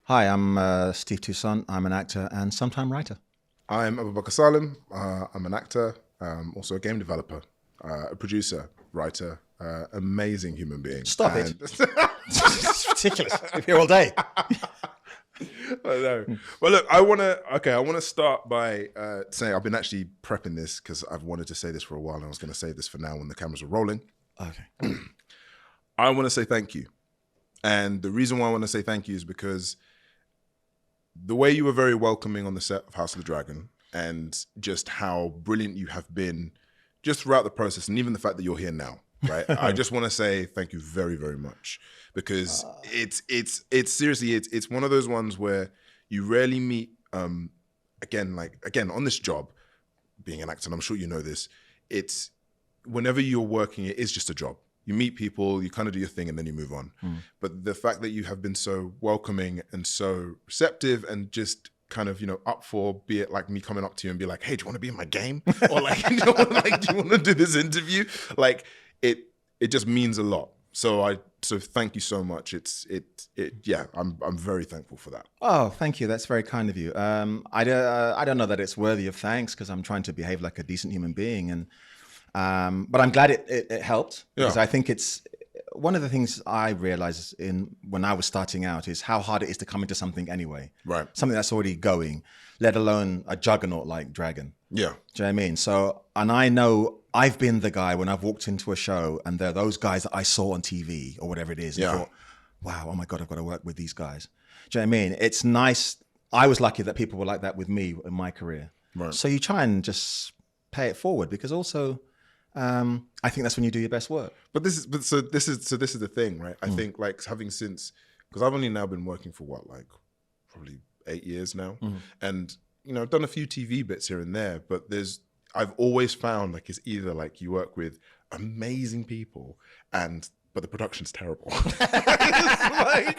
Hi, I'm Steve Toussaint. I'm an actor and sometime writer. I'm Abubakar Salim. I'm an actor, also a game developer, a producer, writer, amazing human being. Stop it. It's ridiculous. We're here all day. I know. Well, look, I want to start by saying I've been actually prepping this because I've wanted to say this for a while, and I was going to say this for now when the cameras are rolling. Okay. I want to say thank you. And the reason why I want to say thank you is because the way you were very welcoming on the set of House of the Dragon and just how brilliant you have been just throughout the process, and even the fact that you're here now, right? I just want to say thank you very, very much, because it's seriously, it's one of those ones where you rarely meet, again, on this job, being an actor, and I'm sure you know this, it's whenever you're working, it is just a job. You meet people, you kind of do your thing, and then you move on. But the fact that you have been so welcoming and so receptive and just kind of, up for, be it like me coming up to you and be like, hey, do you want to be in my game? Or like, do you want to do this interview? Like, it just means a lot. So thank you so much. I'm very thankful for that. Oh, thank you. That's very kind of you. I don't know that it's worthy of thanks because I'm trying to behave like a decent human being, and but I'm glad it helped, because I think it's one of the things I realized when I was starting out is how hard it is to come into something anyway. Right. Something that's already going, let alone a juggernaut like Dragon. Yeah. Do you know what I mean? So, and I know I've been the guy when I've walked into a show and there are those guys that I saw on TV or whatever it is. And thought, wow, oh my God, I've got to work with these guys. Do you know what I mean? It's nice. I was lucky that people were like that with me in my career. Right. So you try and just pay it forward, because also, I think that's when you do your best work. But this is the thing, right? I think because I've only now been working for probably 8 years now, and I've done a few TV bits here and there, but I've always found it's either you work with amazing people but the production's terrible. The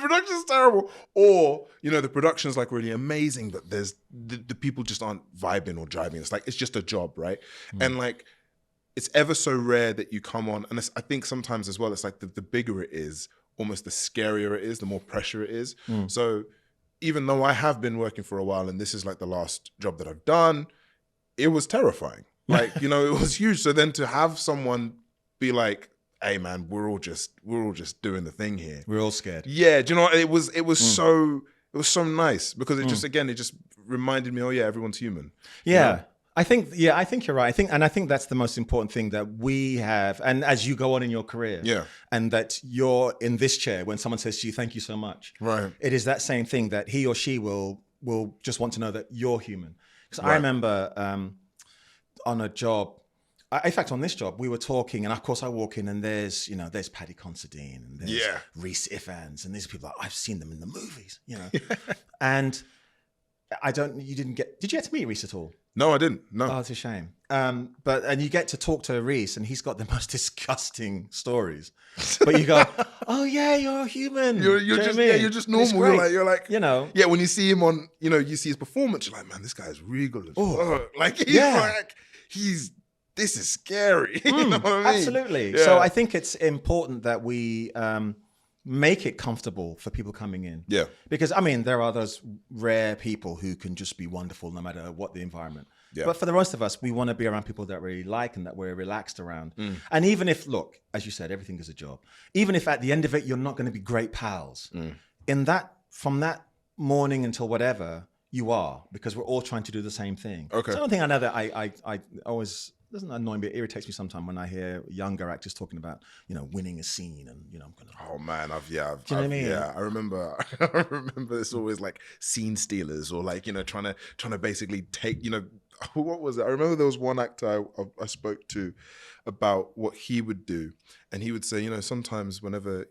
production's terrible, or the production's really amazing, but there's the people just aren't vibing or driving. It's just a job, right? And it's ever so rare that you come on, and I think sometimes as well, it's the bigger it is, almost the scarier it is, the more pressure it is. So even though I have been working for a while, and this is the last job that I've done, it was terrifying. It was huge. So then to have someone be like, hey man, we're all just doing the thing here. We're all scared. Yeah, do you know what? It was so nice, because it just reminded me, oh yeah, everyone's human. Yeah. I think you're right. I think that's the most important thing that we have. And as you go on in your career, and that you're in this chair, when someone says to you, thank you so much. Right. It is that same thing that he or she will just want to know that you're human. Because I remember on a job, in fact, on this job, we were talking, and of course I walk in and there's Paddy Considine and there's Rhys Ifans, and these people, I've seen them in the movies, and did you get to meet Rhys at all? No, I didn't. No. Oh, it's a shame. And you get to talk to Rhys, and he's got the most disgusting stories. But you go, oh yeah, you're human. You're just normal. You're like, yeah. When you see him on, you see his performance, you're like, man, this guy's regal as fuck. This is scary. You know what I mean? Absolutely. Yeah. So I think it's important that we make it comfortable for people coming in. Yeah. Because there are those rare people who can just be wonderful no matter what the environment. Yeah. But for the rest of us, we want to be around people that we really like and that we're relaxed around. And even if, look, as you said, everything is a job. Even if at the end of it, you're not going to be great pals. From that morning until whatever, you are, because we're all trying to do the same thing. Okay. So one thing I know that I always, doesn't annoy me, it irritates me sometimes when I hear younger actors talking about, winning a scene and, I'm going to... Oh man, do you know what I mean? Yeah, I remember it's always scene stealers, or trying to basically take, what was it? I remember there was one actor I spoke to about what he would do, and he would say, sometimes when I'm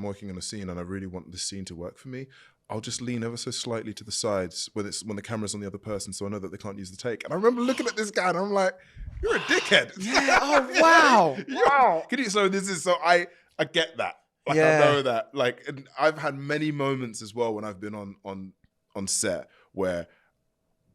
working on a scene and I really want the scene to work for me, I'll just lean ever so slightly to the sides when the camera's on the other person, so I know that they can't use the take. And I remember looking at this guy and I'm like, you're a dickhead. Yeah. Oh wow. Wow. I get that. I know that. And I've had many moments as well when I've been on set where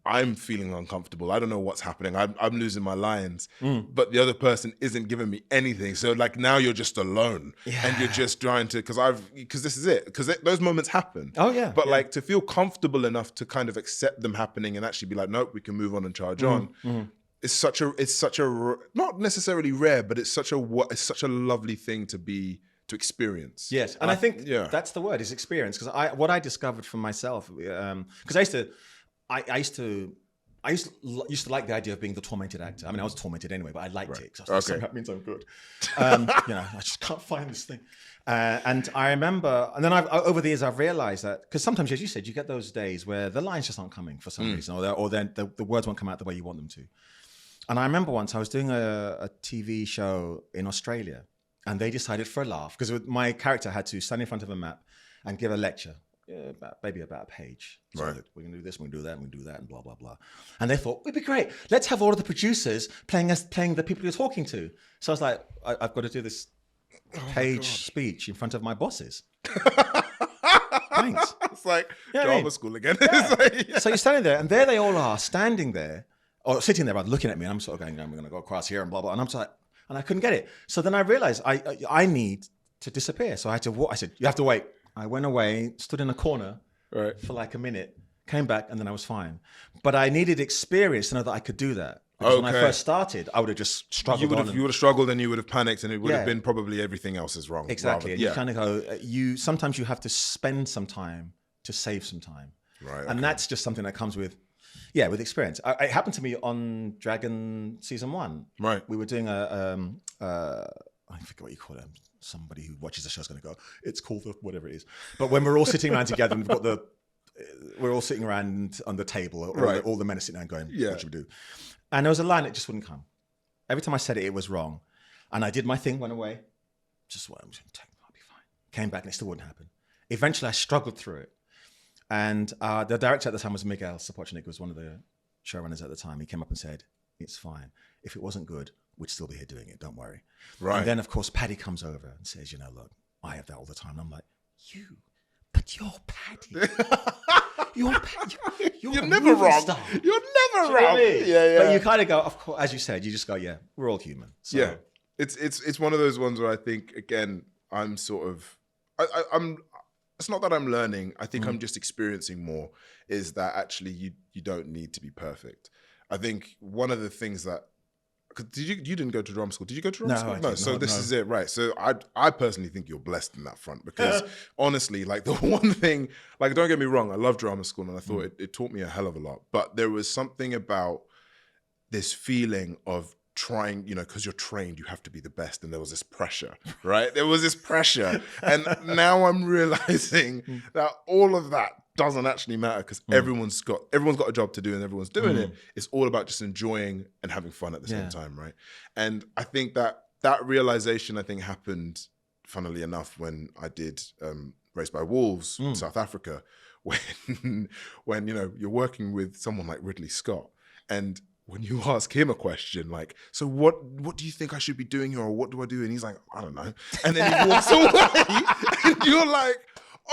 I'm feeling uncomfortable. I don't know what's happening. I'm losing my lines, but the other person isn't giving me anything. So like now you're just alone, and you're just trying to because this is it. Because those moments happen. Oh yeah. But like to feel comfortable enough to kind of accept them happening and actually be like, nope, we can move on and charge on. It's such a not necessarily rare, but it's such a lovely thing to experience. Yes, and I think that's the word, is experience. Because what I discovered for myself, because I used to like the idea of being the tormented actor. I mean, I was tormented anyway, but I liked it because that means I'm good. I just can't find this thing. And I remember, and then over the years I've realized that, because sometimes, as you said, you get those days where the lines just aren't coming for some reason, or then the words won't come out the way you want them to. And I remember once I was doing a TV show in Australia, and they decided for a laugh, because my character had to stand in front of a map and give a lecture. Maybe about a page. So we're going to do this, we're going to do that, we're going to do that, and blah, blah, blah. And they thought, it'd be great. Let's have all of the producers playing the people you're talking to. So I was like, I've got to do this page speech in front of my bosses. Thanks. It's like drama school again. Yeah. So you're standing there, and there they all are, standing there, or sitting there, rather, looking at me, and I'm sort of going, I'm going to go across here, and blah, blah. And I'm like, and I couldn't get it. So then I realized I need to disappear. So I had to walk. I said, you have to wait. I went away, stood in a corner for like a minute, came back, and then I was fine. But I needed experience to know that I could do that. Because when I first started, I would have just struggled. You would have struggled, and you would have panicked, and it would have been probably everything else is wrong. Exactly. And you kind of go, sometimes you have to spend some time to save some time. Right. And that's just something that comes with experience. It happened to me on Dragon Season 1. Right. We were doing I forget what you call it. Somebody who watches the show is going to go, it's called whatever it is. But when we're all sitting around together, and we're all sitting around on the table, all the men are sitting there going, what should we do? And there was a line that just wouldn't come. Every time I said it, it was wrong. And I did my thing, went away. Just what I'm going to take, I'll be fine. Came back and it still wouldn't happen. Eventually I struggled through it. And the director at the time was Miguel Sapochnik, who was one of the showrunners at the time. He came up and said, it's fine. If it wasn't good, we'd still be here doing it. Don't worry. Right. And then, of course, Paddy comes over and says, look, I have that all the time. And I'm like, but you're Paddy. You're never wrong. Star. You're never wrong. Yeah. But you kind of go, of course, as you said, you just go, we're all human. So. Yeah. It's one of those ones where I think, again, I'm sort of, I'm. It's not that I'm learning. I think I'm just experiencing more. Is that actually you don't need to be perfect. I think one of the things that, you didn't go to drama school. Did you go to drama school? No. So this is it, right? So I personally think you're blessed in that front, because honestly, like the one thing, like don't get me wrong, I love drama school and I thought it taught me a hell of a lot. But there was something about this feeling of trying, because you're trained, you have to be the best, and there was this pressure, right? There was this pressure, and now I'm realizing that all of that doesn't actually matter, because everyone's got a job to do and everyone's doing it. It's all about just enjoying and having fun at the same time, right? And I think that realization, I think, happened, funnily enough, when I did Raised by Wolves in South Africa, when you're working with someone like Ridley Scott, and when you ask him a question like, so what do you think I should be doing here, or what do I do? And he's like, I don't know. And then he walks away and you're like,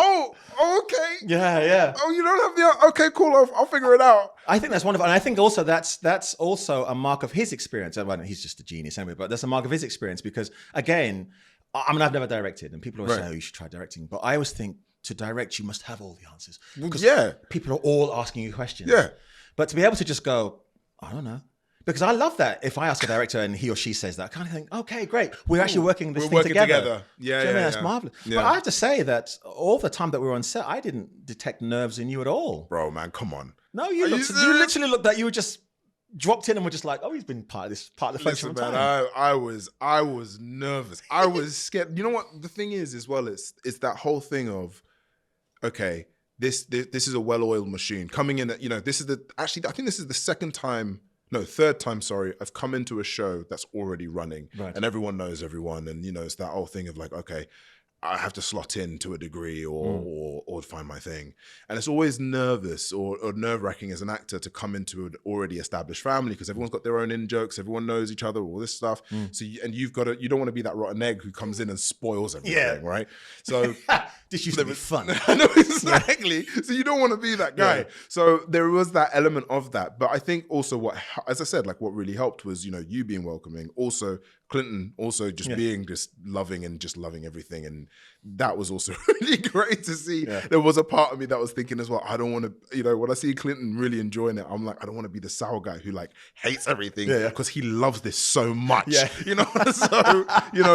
oh, okay. Yeah. Oh, you don't have okay, cool, I'll figure it out. I think that's wonderful. And I think also that's also a mark of his experience. Well, he's just a genius anyway, but that's a mark of his experience, because again, I mean, I've never directed, and people always say, you should try directing. But I always think to direct, you must have all the answers. Because people are all asking you questions. Yeah. But to be able to just go, I don't know. Because I love that. If I ask a director and he or she says that, I kind of think, okay, great. We're actually working this thing together. Yeah, that's marvelous. Yeah. But I have to say that all the time that we were on set, I didn't detect nerves in you at all. Bro, man, come on. No, you literally looked like you were just dropped in and were just like, oh, he's been part of the function. Listen, man, I was nervous. I was scared. You know what? The thing is, as well, it's that whole thing of, okay, this is a well-oiled machine coming in. This is I think this is the third time, I've come into a show that's already running, and everyone knows everyone, and it's that whole thing of like, okay, I have to slot in to a degree or find my thing. And it's always nervous or nerve-wracking as an actor to come into an already established family because everyone's got their own in-jokes, everyone knows each other, all this stuff. So you don't want to be that rotten egg who comes in and spoils everything, right? So this used to be fun. I know, exactly. So you don't want to be that guy. Yeah. So there was that element of that. But I think also as I said, like what really helped was, you being welcoming. Also, Clinton also just being just loving and just loving everything. And that was also really great to see. Yeah. There was a part of me that was thinking as well, I don't want to, when I see Clinton really enjoying it, I'm like, I don't want to be the sour guy who like hates everything because he loves this so much. Yeah.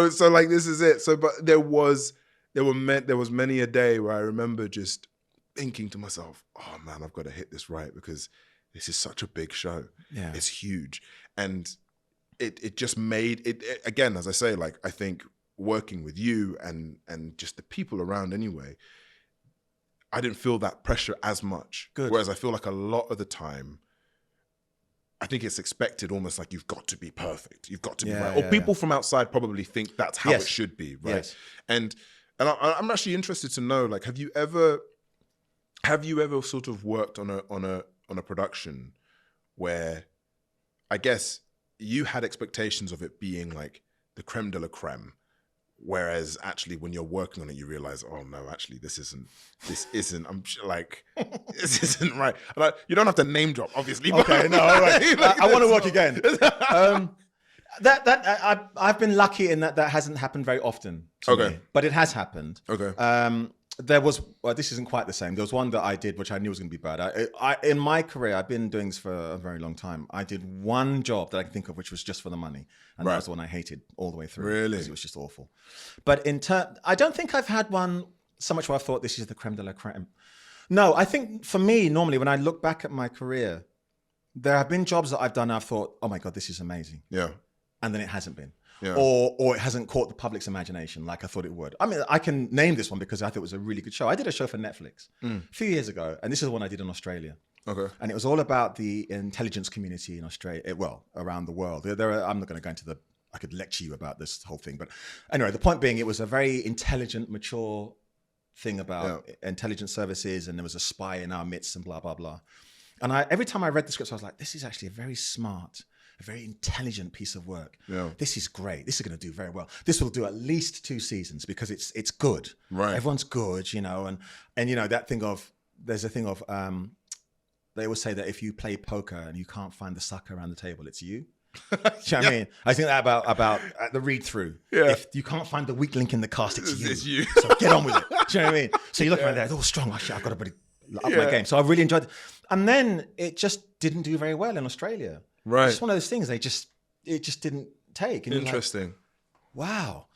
So like this is it. So, but there was many a day where I remember just thinking to myself, oh man, I've got to hit this right because this is such a big show. Yeah. It's huge. And it just made it again, as I say, like I think working with you and just the people around anyway, I didn't feel that pressure as much. Good. Whereas I feel like a lot of the time, I think it's expected almost like you've got to be perfect. You've got to be right. Or people from outside probably think that's how it should be, right? Yes. And I'm actually interested to know, like, have you ever sort of worked on a production where I guess you had expectations of it being like the creme de la creme, whereas actually when you're working on it, you realize, oh no, actually this isn't, this isn't right. And you don't have to name drop, obviously. Okay, no, all right. I want to work again. I've been lucky in that hasn't happened very often to me, but it has happened. Okay. There was, this isn't quite the same. There was one that I did, which I knew was going to be bad. In my career, I've been doing this for a very long time. I did one job that I can think of, which was just for the money. And that was the one I hated all the way through. Really? Because it was just awful. But I don't think I've had one so much where I thought this is the creme de la creme. No, I think for me, normally when I look back at my career, there have been jobs that I've done and I've thought, oh my God, this is amazing. Yeah. And then it hasn't been. Yeah. Or it hasn't caught the public's imagination like I thought it would. I mean, I can name this one because I thought it was a really good show. I did a show for Netflix a few years ago, and this is the one I did in Australia. Okay. And it was all about the intelligence community in Australia, around the world. I'm not going to go into I could lecture you about this whole thing. But anyway, the point being, it was a very intelligent, mature thing about intelligence services, and there was a spy in our midst and blah, blah, blah. And every time I read the scripts, I was like, this is actually a very smart, a very intelligent piece of work. Yeah. This is great. This is going to do very well. This will do at least 2 seasons because it's good. Right. Everyone's good, and that thing of, there's a thing of, they always say that if you play poker and you can't find the sucker around the table, it's you. Do you know what I mean? I think that about the read through. Yeah. If you can't find the weak link in the cast, it's you. It's you. So get on with it. Do you know what I mean? So you look around there, it's all strong. Oh shit, I've got to really up my game. So I really enjoyed it. And then it just didn't do very well in Australia. Right. It's one of those things it just didn't take. And interesting. Like, wow.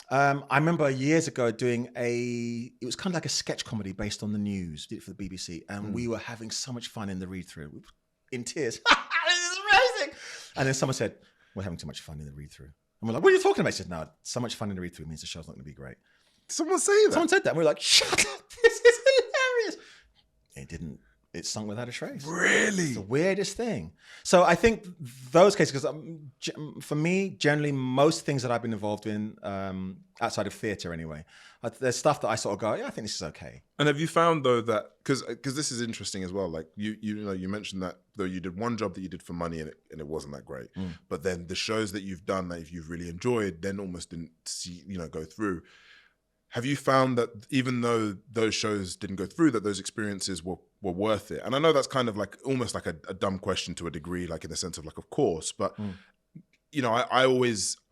I remember years ago doing it was kind of like a sketch comedy based on the news, did it for the BBC. And we were having so much fun in the read through, in tears. This is amazing. And then someone said, we're having too much fun in the read through. And we're like, what are you talking about? I said, no, so much fun in the read through means the show's not going to be great. Someone say that? Someone said that. And we were like, shut up. This is hilarious. It didn't. It sung without a trace. Really? It's the weirdest thing. So I think those cases, because for me, generally, most things that I've been involved in, outside of theatre anyway, there's stuff that I sort of go, yeah, I think this is okay. And have you found though that, because this is interesting as well, like you mentioned that though you did one job that you did for money and it wasn't that great, but then the shows that you've done that you've really enjoyed then almost didn't go through. Have you found that even though those shows didn't go through, that those experiences were worth it? And I know that's kind of like almost like a dumb question to a degree, like in the sense of like, of course, but I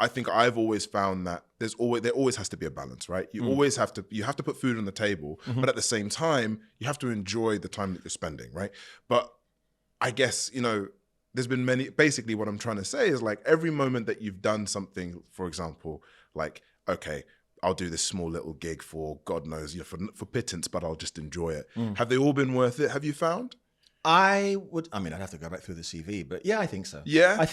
think I've always found that there always has to be a balance, right? You always have to put food on the table, but at the same time, you have to enjoy the time that you're spending, right? But I guess, there's been basically what I'm trying to say is like every moment that you've done something, for example, like, okay, I'll do this small little gig for God knows, for pittance, but I'll just enjoy it. Have they all been worth it? Have you found? I'd have to go back through the CV, but yeah, I think so. Yeah. I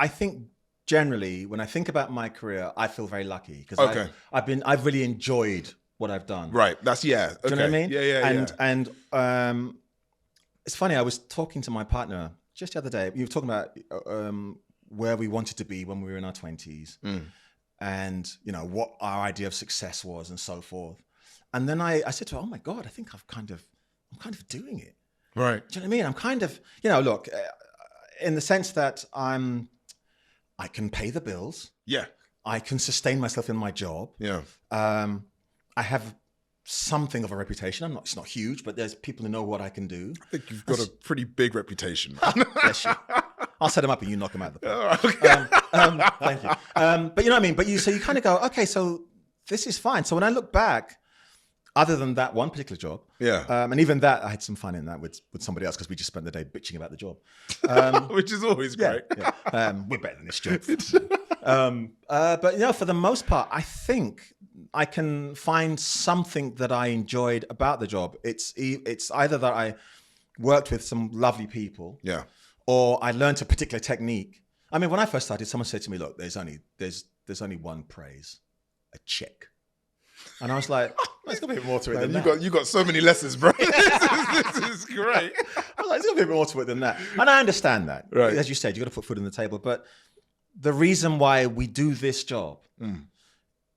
think generally when I think about my career, I feel very lucky because I've really enjoyed what I've done. Right. That's Okay. Do you know what I mean? Yeah. And it's funny. I was talking to my partner just the other day. We were talking about where we wanted to be when we were in our 20s. and, you know, what our idea of success was and so forth. And then I said to her, oh my God, I think I'm kind of doing it. Right. Do you know what I mean? I'm kind of, you know, look, in the sense that I can pay the bills. Yeah. I can sustain myself in my job. Yeah. I have something of a reputation. It's not huge, but there's people who know what I can do. I think you've got a pretty big reputation. Bless you. I'll set them up and you knock them out of the park. Okay. Thank you. But you know what I mean? But so you kind of go, okay, so this is fine. So when I look back, other than that one particular job, and even that, I had some fun in that with somebody else because we just spent the day bitching about the job. Which is always great. Yeah. We're better than this job. But you know, for the most part, I think I can find something that I enjoyed about the job. It's either that I worked with some lovely people, or I learned a particular technique. I mean, when I first started, someone said to me, "Look, there's only one praise, a check." And I was like, there's got to be a bit more to it than that. You got so many lessons, bro. This is great. I was like, there's got to be a bit more to it than that. And I understand that. Right. As you said, you got to put food on the table. But the reason why we do this job, I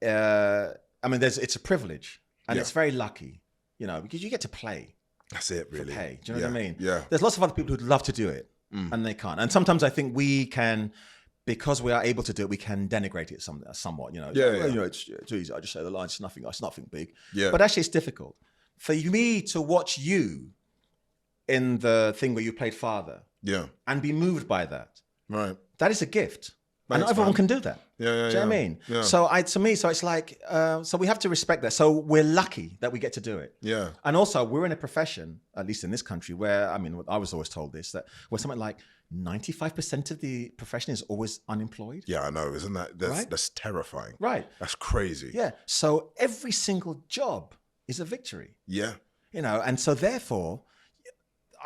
mean, it's a privilege and it's very lucky, you know, because you get to play. That's it, really. For pay. Do you know what I mean? Yeah. There's lots of other people who'd love to do it and they can't. And sometimes I think we can, because we are able to do it, we can denigrate it somewhat. You know, You know, it's easy. I just say the line. It's nothing big. Yeah. But actually, it's difficult for me to watch you in the thing where you played father. Yeah. And be moved by that. Right. That is a gift. And not everyone can do that. Yeah. Do you know what I mean? Yeah. So it's like, so we have to respect that. So we're lucky that we get to do it. Yeah. And also we're in a profession, at least in this country, where, I mean, I was always told this, that where something like 95% of the profession is always unemployed. Yeah, I know. Isn't that, that's terrifying. Right. That's crazy. Yeah. So every single job is a victory. Yeah. You know, and so therefore,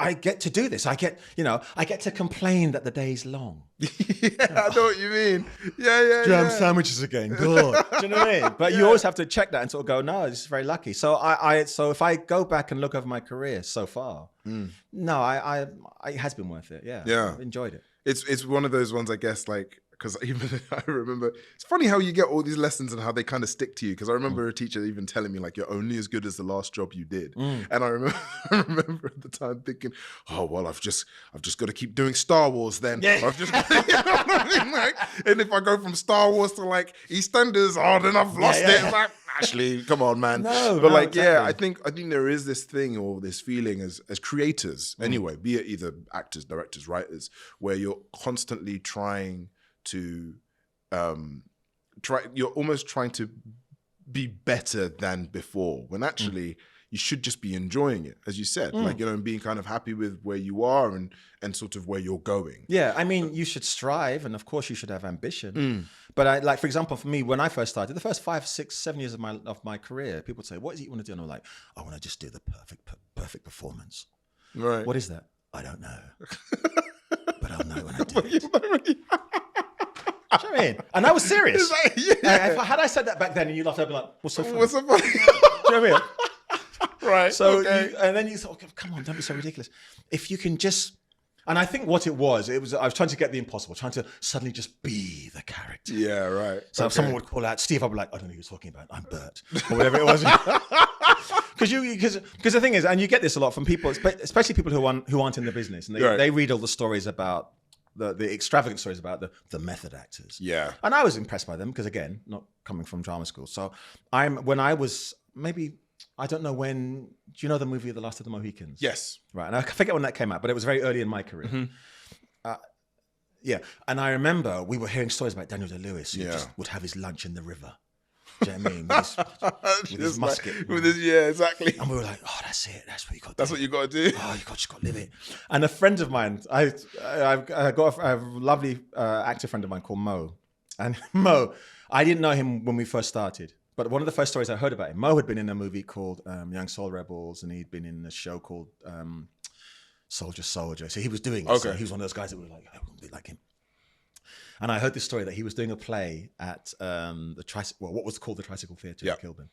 I get to do this. I get to complain that the day's long. I know what you mean. Yeah. Jam sandwiches again. God. Do you know what I mean? But you always have to check that and sort of go, no, this is very lucky. So so if I go back and look over my career so far, it has been worth it. Yeah. Yeah. I've enjoyed it. It's one of those ones, I guess, like, because even I remember, it's funny how you get all these lessons and how they kind of stick to you. Because I remember a teacher even telling me, like, you're only as good as the last job you did. And I remember at the time thinking, oh, well, I've just got to keep doing Star Wars then. Yeah. I've just, you know what I mean? Like, and if I go from Star Wars to like EastEnders, then I've lost it. It's like, actually, come on, man. But exactly. I think there is this thing or this feeling as creators, anyway, be it either actors, directors, writers, where you're constantly trying to you're almost trying to be better than before, when actually you should just be enjoying it, as you said, like, you know, and being kind of happy with where you are and sort of where you're going. Yeah, I mean, you should strive, and of course you should have ambition. But like, for example, for me, when I first started, the first 5, 6, 7 years of my career, people would say, what is it you want to do? And I'm like, I want to just do the perfect performance. Right. What is that? I don't know. But I'll know when I do it. Do you know what I mean? And I was serious. Like, yeah. Had I said that back then and you laughed, I'd be like, what's so funny? What's so funny? Do you know what I mean? Right. So, and then you thought, come on, don't be so ridiculous. If you can just, and I think what it was I was trying to get the impossible, trying to suddenly just be the character. Yeah, right. So if someone would call out Steve, I'd be like, I don't know who you're talking about. I'm Bert. Or whatever it was. Because the thing is, and you get this a lot from people, especially people who aren't in the business, and they read all the stories about the extravagant stories about the method actors. Yeah. And I was impressed by them because, again, not coming from drama school. So when I was maybe, I don't know when, do you know the movie The Last of the Mohicans? Yes. Right. And I forget when that came out, but it was very early in my career. Yeah. And I remember we were hearing stories about Daniel Day-Lewis who just would have his lunch in the river. Do you know what I mean? With his musket. Yeah, exactly. And we were like, oh, that's it. That's what you got to do. That's what you got to do. Oh, you just got to live it. And a friend of mine, I've got a lovely actor friend of mine called Mo. And Mo, I didn't know him when we first started. But one of the first stories I heard about him, Mo had been in a movie called Young Soul Rebels, and he'd been in a show called Soldier. So he was doing it. Okay. So he was one of those guys that were like, I wouldn't be like him. And I heard this story that he was doing a play at what was called the Tricycle Theatre in Kilburn.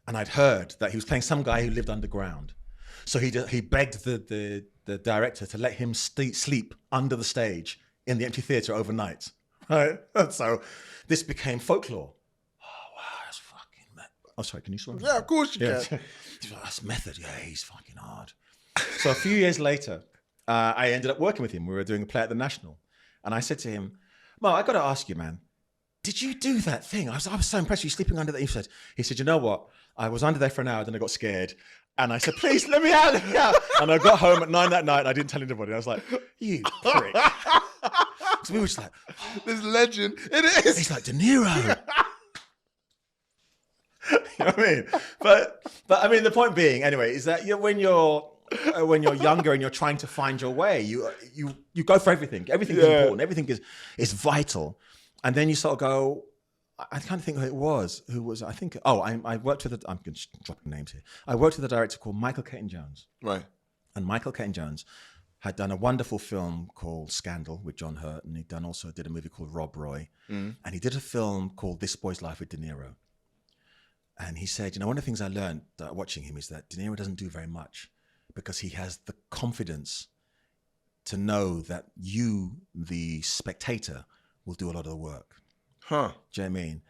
And I'd heard that he was playing some guy who lived underground. So he begged the director to let him sleep under the stage in the empty theatre overnight. Right? And so this became folklore. Oh, wow, that's fucking oh, sorry, can you swear? Yeah, of course you can. That's method. Yeah, he's fucking hard. So a few years later, I ended up working with him. We were doing a play at the National. And I said to him, Mo, I got to ask you, man, did you do that thing? I was so impressed. You sleeping under there. He said, you know what? I was under there for an hour, then I got scared. And I said, please, let me out. And I got home at 9 that night and I didn't tell anybody. I was like, you prick. So we were just like, this legend. It is. He's like, De Niro. You know what I mean? But I mean, the point being, anyway, is that when you're younger and you're trying to find your way, you go for everything. Everything is important. Everything is vital. And then you sort of go, I can't think who was, I think, I worked with, I'm dropping names here. I worked with a director called Michael Caton-Jones. Right. And Michael Caton-Jones had done a wonderful film called Scandal with John Hurt. And he also did a movie called Rob Roy. And he did a film called This Boy's Life with De Niro. And he said, one of the things I learned watching him is that De Niro doesn't do very much because he has the confidence to know that you, the spectator, will do a lot of the work. Huh. Do you know what I mean?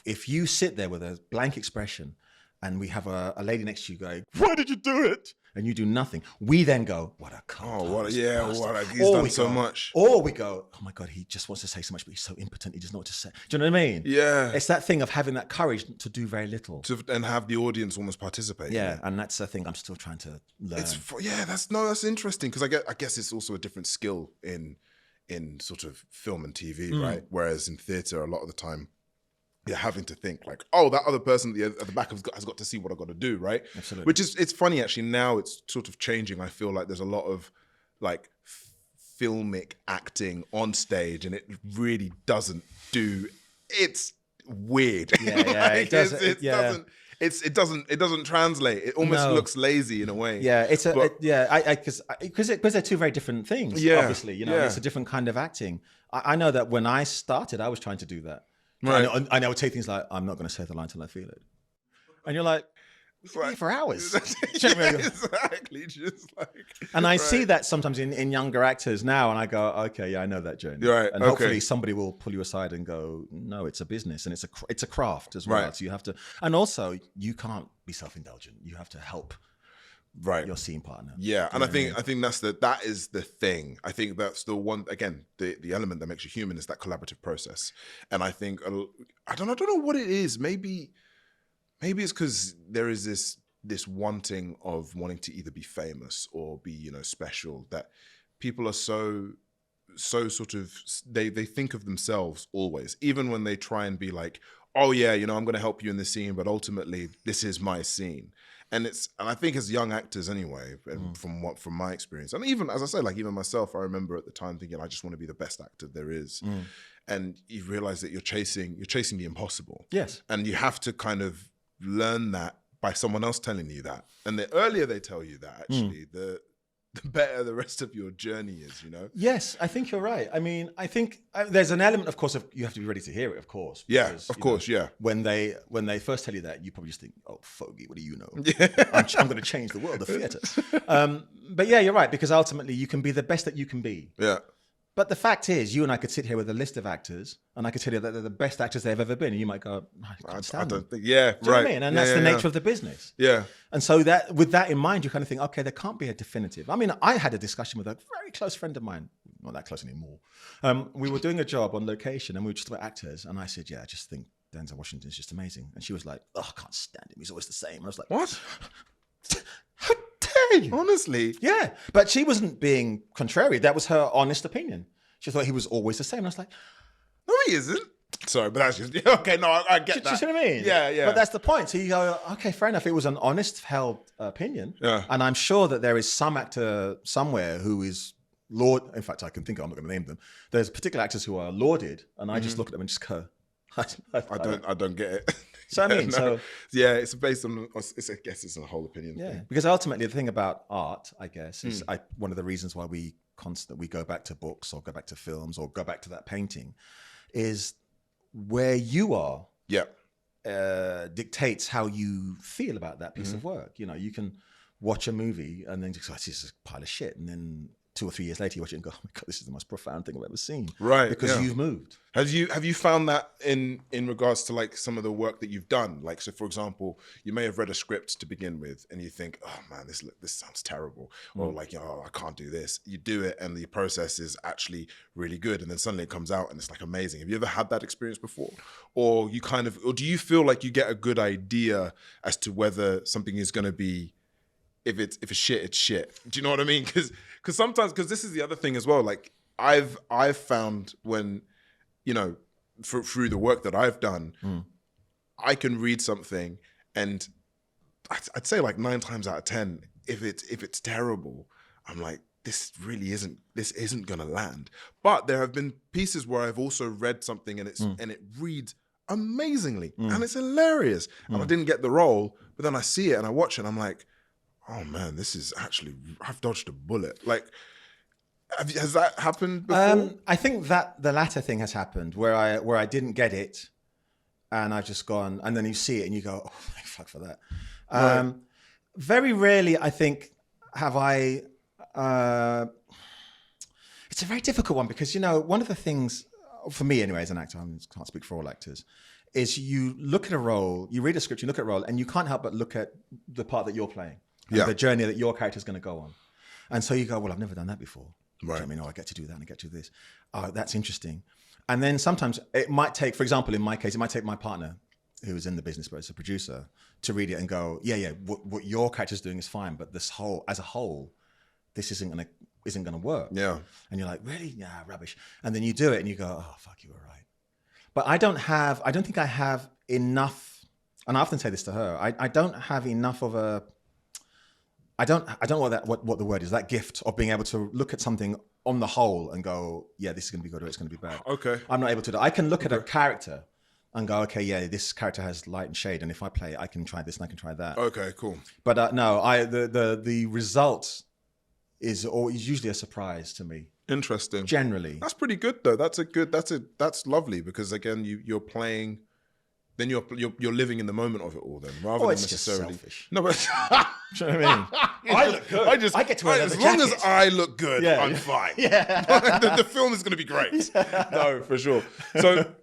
If you sit there with a blank expression and we have a lady next to you going, why did you do it? And you do nothing. We then go, what a cunt. He's done so much. Or we go, oh my God, he just wants to say so much, but he's so impotent, he doesn't know what to say. Do you know what I mean? Yeah. It's that thing of having that courage to do very little. And have the audience almost participate. Yeah, and that's the thing I'm still trying to learn. That's interesting, because I guess it's also a different skill in sort of film and TV, right? Whereas in theatre, a lot of the time, you're having to think like, oh, that other person at the back has got to see what I've got to do, right? Absolutely. Which is, it's funny actually, now it's sort of changing. I feel like there's a lot of like filmic acting on stage, and it really doesn't do, it's weird. Yeah, it doesn't translate. It almost looks lazy in a way. Yeah, because they're two very different things. Obviously, it's a different kind of acting. I know that when I started, I was trying to do that. Right. And I would say things like, I'm not going to say the line till I feel it. And you're like, for hours. Exactly. Just like, and I see that sometimes in younger actors now, and I go, okay, yeah, I know that journey. Right. And hopefully somebody will pull you aside and go, no, it's a business and it's a craft as well. Right. So you have to, and also you can't be self-indulgent. You have to help your scene partner. Yeah. And I think that is the thing. I think that's the one, again, the element that makes you human is that collaborative process. And I think, I don't know what it is. Maybe it's because there is this wanting to either be famous or be, special, that people are so sort of, they think of themselves always, even when they try and be like, oh yeah, I'm going to help you in this scene, but ultimately this is my scene. And I think as young actors anyway, from my experience, and even, as I say, like even myself, I remember at the time thinking, I just want to be the best actor there is. And you realize that you're chasing the impossible. Yes. And you have to kind of learn that by someone else telling you that. And the earlier they tell you that, actually, the better the rest of your journey is, Yes, I think you're right. I mean, I think there's an element, of course, of you have to be ready to hear it, of course. Because, of course. When they first tell you that, you probably just think, oh, fogey, what do you know? I'm going to change the world of theatre. But yeah, you're right, because ultimately you can be the best that you can be. Yeah. But the fact is, you and I could sit here with a list of actors, and I could tell you that they're the best actors they've ever been, and you might go, I don't think, yeah, do you know what I mean? And that's the nature of the business. Yeah. And so that, with that in mind, you kind of think, okay, there can't be a definitive. I mean, I had a discussion with a very close friend of mine, not that close anymore. We were doing a job on location, and we were just about actors, and I said, yeah, I just think Denzel Washington's just amazing. And she was like, oh, I can't stand him. He's always the same. And I was like, what? How dare you? Honestly. Yeah. But she wasn't being contrary. That was her honest opinion. She thought he was always the same. And I was like, no, he isn't. Sorry, but that's just, okay, no, I get that. Do you see what I mean? Yeah. But that's the point. So you go, okay, fair enough. It was an honest held opinion. Yeah. And I'm sure that there is some actor somewhere who is in fact, I can think of, I'm not going to name them. There's particular actors who are lauded, and I just look at them and just go, I don't get it. So I mean, it's based on, I guess it's a whole opinion thing. Because ultimately the thing about art, I guess, is one of the reasons why we go back to books or go back to films or go back to that painting is where you are dictates how you feel about that piece of work. You can watch a movie and then just go, this is a pile of shit. And then 2 or 3 years later, you watch it and go, oh my God, this is the most profound thing I've ever seen. Right. Because you've moved. Have you found that in regards to like some of the work that you've done? Like, so for example, you may have read a script to begin with and you think, oh man, this sounds terrible. Or like, oh, I can't do this. You do it and the process is actually really good. And then suddenly it comes out and it's like amazing. Have you ever had that experience before? Or do you feel like you get a good idea as to whether something is going to be, if it's shit, it's shit. Do you know what I mean? Because sometimes, because this is the other thing as well. Like I've found when, you know, through the work that I've done, I can read something and I'd say like 9 times out of 10, if it's terrible, I'm like, this isn't gonna land. But there have been pieces where I've also read something and it reads amazingly and it's hilarious. And I didn't get the role, but then I see it and I watch it and I'm like, oh man, this is actually, I've dodged a bullet. Like, has that happened before? I think that the latter thing has happened where I didn't get it and I've just gone, and then you see it and you go, oh, thank fuck for that. Right. Very rarely, I think, have I, it's a very difficult one because, you know, one of the things, for me anyway, as an actor, I can't speak for all actors, is you look at a role, you read a script, you look at a role, and you can't help but look at the part that you're playing. And the journey that your character is going to go on. And so you go, well, I've never done that before. Right. I mean, I get to do that and I get to do this. Oh, that's interesting. And then sometimes it might take, for example, in my case, it might take my partner, who is in the business but is a producer, to read it and go, what your character's doing is fine, but as a whole, this isn't gonna work. Yeah. And you're like, really? Yeah, rubbish. And then you do it and you go, oh, fuck, you were right. But I don't think I have enough, and I often say this to her, I don't have enough of a, I don't know what the word is, that gift of being able to look at something on the whole and go, yeah, this is going to be good or it's going to be bad. Okay. I'm not able to do. I can look at a character and go, okay, yeah, this character has light and shade, and if I play, I can try this and I can try that. Okay, cool. But no, the result is usually a surprise to me. Interesting. Generally, that's pretty good though. That's lovely because again, you're playing. Then you're living in the moment of it all then, rather than necessarily. Just selfish. No, but do you know what I mean? I look good. I get to wear as long as I look good, I'm fine. Yeah, the film is going to be great. No, for sure. So,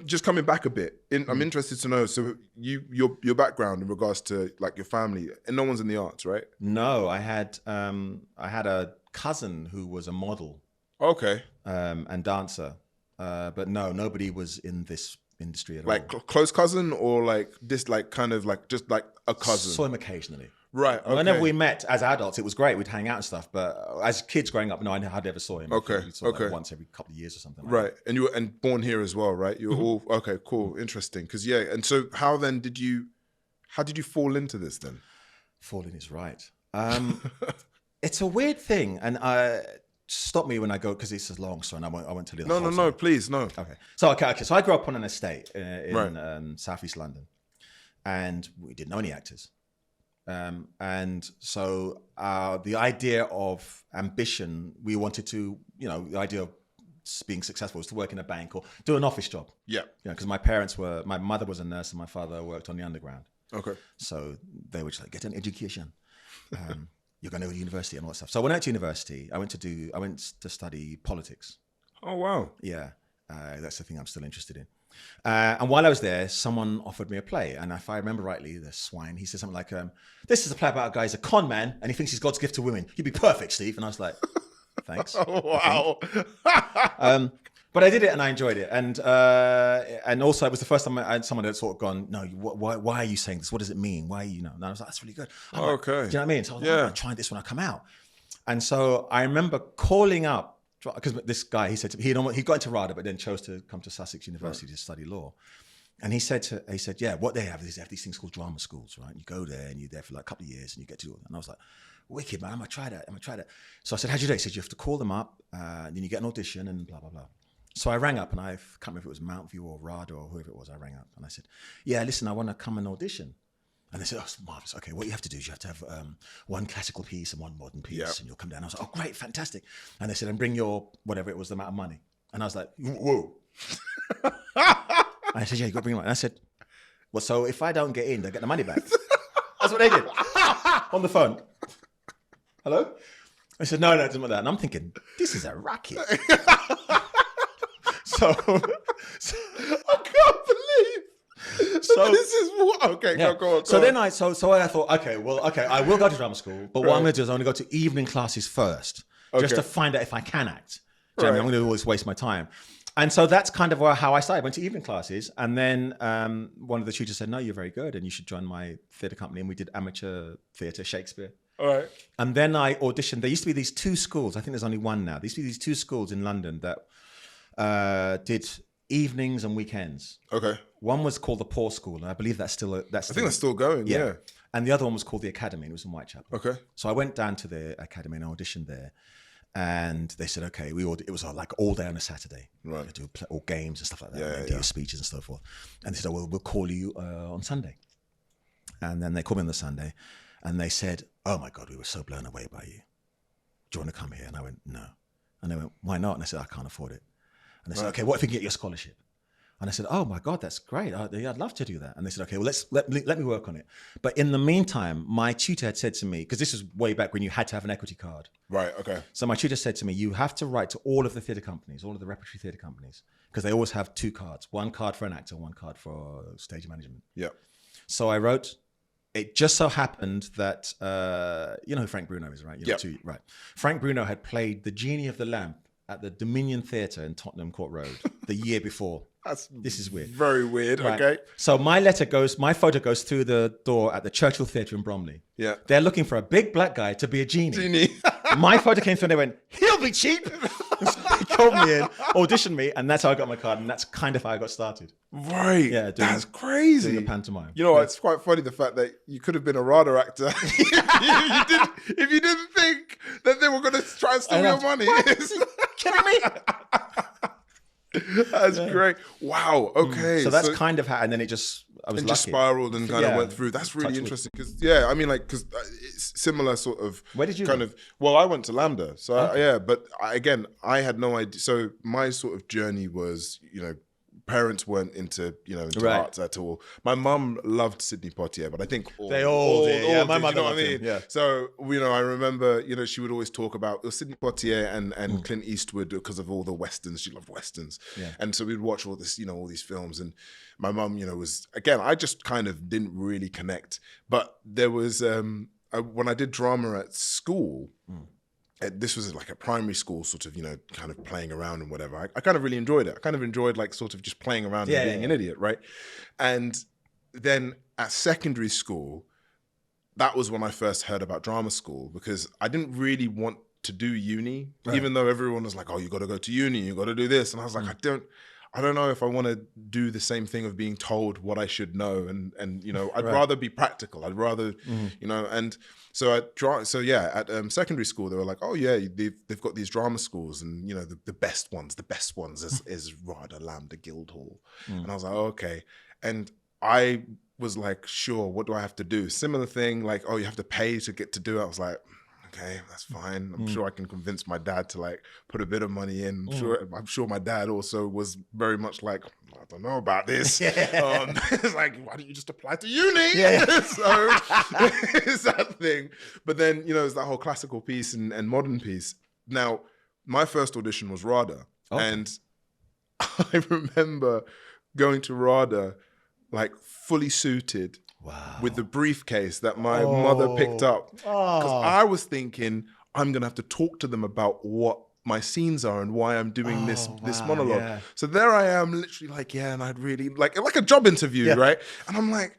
just coming back a bit, I'm interested to know. So, your background in regards to like your family, and no one's in the arts, right? No, I had a cousin who was a model. Okay. And dancer, but no, nobody was in this industry at all. Like close cousin or like this, like kind of like just like a cousin? Saw him occasionally. Right. Okay. Whenever we met as adults, it was great. We'd hang out and stuff. But as kids growing up, no, I hardly ever saw him. Okay. We saw like once every couple of years or something. Like right. That. And you were born here as well, right? You were all okay. Cool. Interesting. Because and so how did you fall into this then? Falling is right. It's a weird thing, and stop me when I go because it's a long story, and I won't tell you the whole story. No, please, no. Okay. So So I grew up on an estate in southeast London, and we didn't know any actors. And so the idea of ambition, we wanted to, the idea of being successful was to work in a bank or do an office job. Yeah. Because my mother was a nurse and my father worked on the underground. Okay. So they were just like, get an education. You're going to go to university and all that stuff. So when I went to university, I went to study politics. Oh, wow. Yeah. That's the thing I'm still interested in. And while I was there, someone offered me a play. And if I remember rightly, the swine, he said something like, this is a play about a guy who's a con man and he thinks he's God's gift to women. You'd be perfect, Steve. And I was like, thanks. Oh, wow. But I did it and I enjoyed it. And also it was the first time I had someone that sort of gone, no, why are you saying this? What does it mean? Why are you know? And I was like, that's really good. Okay. Do you know what I mean? So I was like, I'm trying this when I come out. And so I remember calling up, because this guy, he said to me, he got into RADA, but then chose to come to Sussex University to study law. And he said, yeah, what they have is they have these things called drama schools, right? You go there and you're there for like a couple of years and you get to do it. And I was like, wicked, man, I'm gonna try that. So I said, how'd you do it? He said, you have to call them up, then you get an audition and blah, blah, blah. So I rang up and I can't remember if it was Mount View or RADA or whoever it was. I rang up and I said, yeah, listen, I want to come and audition. And they said, oh, it's marvelous. Okay, what you have to do is you have to have one classical piece and one modern piece and you'll come down. I was like, oh, great, fantastic. And they said, and bring your, whatever it was, the amount of money. And I was like, whoa. And I said, yeah, you got to bring money. And I said, well, so if I don't get in, they'll get the money back. That's what they did on the phone. Hello? I said, no, it doesn't matter. And I'm thinking, this is a racket. so I can't believe. So this is what. Okay, go on. So then I thought, okay, I will go to drama school, but what I'm going to do is I'm going to go to evening classes first, just to find out if I can act. Do you know what I mean? I'm going to always waste my time. And so that's kind of how I started. I went to evening classes, and then one of the tutors said, no, you're very good, and you should join my theatre company. And we did amateur theatre, Shakespeare. All right. And then I auditioned. There used to be these two schools. I think there's only one now. There used to be these two schools in London that did evenings and weekends. Okay. One was called the Poor School, and I believe that's still. I think that's still going. Yeah. And the other one was called the Academy, and it was in Whitechapel. Okay. So I went down to the Academy and I auditioned there. And they said, okay, it was like all day on a Saturday. Right. You do all games and stuff like that. Yeah, do your speeches and so forth. And they said, oh, we'll call you on Sunday. And then they called me on the Sunday and they said, oh my God, we were so blown away by you. Do you want to come here? And I went, no. And they went, why not? And I said, I can't afford it. And they said, okay, what if we can get your scholarship? And I said, oh my God, that's great. I'd love to do that. And they said, okay, well, let me work on it. But in the meantime, my tutor had said to me, because this was way back when you had to have an equity card. Right, okay. So my tutor said to me, you have to write to all of the theatre companies, all of the repertory theatre companies, because they always have two cards, one card for an actor, one card for stage management. Yeah. So I wrote, it just so happened that, you know who Frank Bruno is, right? Yeah. Right. Frank Bruno had played the Genie of the Lamp at the Dominion Theatre in Tottenham Court Road the year before. This is weird. Very weird. Right. Okay. So my photo goes through the door at the Churchill Theatre in Bromley. Yeah. They're looking for a big black guy to be a genie. My photo came through and they went, he'll be cheap. They called me in, auditioned me, and that's how I got my card. And that's kind of how I got started. Right. Yeah. That's crazy. Doing a pantomime. You know, it's quite funny the fact that you could have been a RADA actor if you didn't think that they were going to try and steal your money. Kidding me? That's great. Wow. Okay. So that's kind of how, and then I was lucky. Just spiraled and kind of went through. That's really interesting because, because it's similar sort of. Where did you kind go? of? Well, I went to Lambda. So but I had no idea. So my sort of journey was, parents weren't into arts at all. My mum loved Sidney Poitier, but I think they all did. Yeah, my mother loved him. Yeah. So I remember she would always talk about Sidney Poitier and Clint Eastwood because of all the westerns. She loved westerns, and so we'd watch all this all these films. And my mum was I just kind of didn't really connect. But there was when I did drama at school. This was like a primary school sort of, kind of playing around and whatever. I kind of really enjoyed it. I kind of enjoyed like sort of just playing around and being an idiot, right? And then at secondary school, that was when I first heard about drama school because I didn't really want to do uni, even though everyone was like, oh, you got to go to uni, you got to do this. And I was like, I don't know if I want to do the same thing of being told what I should know. And I'd rather be practical. I'd rather, and so at secondary school, they were like, oh yeah, they've got these drama schools and, the best ones is RADA, Lambda, Guildhall. And I was like, oh, okay. And I was like, sure, what do I have to do? Similar thing, like, oh, you have to pay to get to do it. I was like, okay, that's fine. I'm sure I can convince my dad to like put a bit of money in. I'm sure my dad also was very much like, I don't know about this. It's like, why don't you just apply to uni? So it's that thing. But then, it's that whole classical piece and modern piece. Now, my first audition was RADA. And I remember going to RADA like fully suited. Wow. With the briefcase that my mother picked up. Because I was thinking, I'm going to have to talk to them about what my scenes are and why I'm doing this monologue. Yeah. So there I am literally like, and I'd really, like a job interview, right? And I'm like,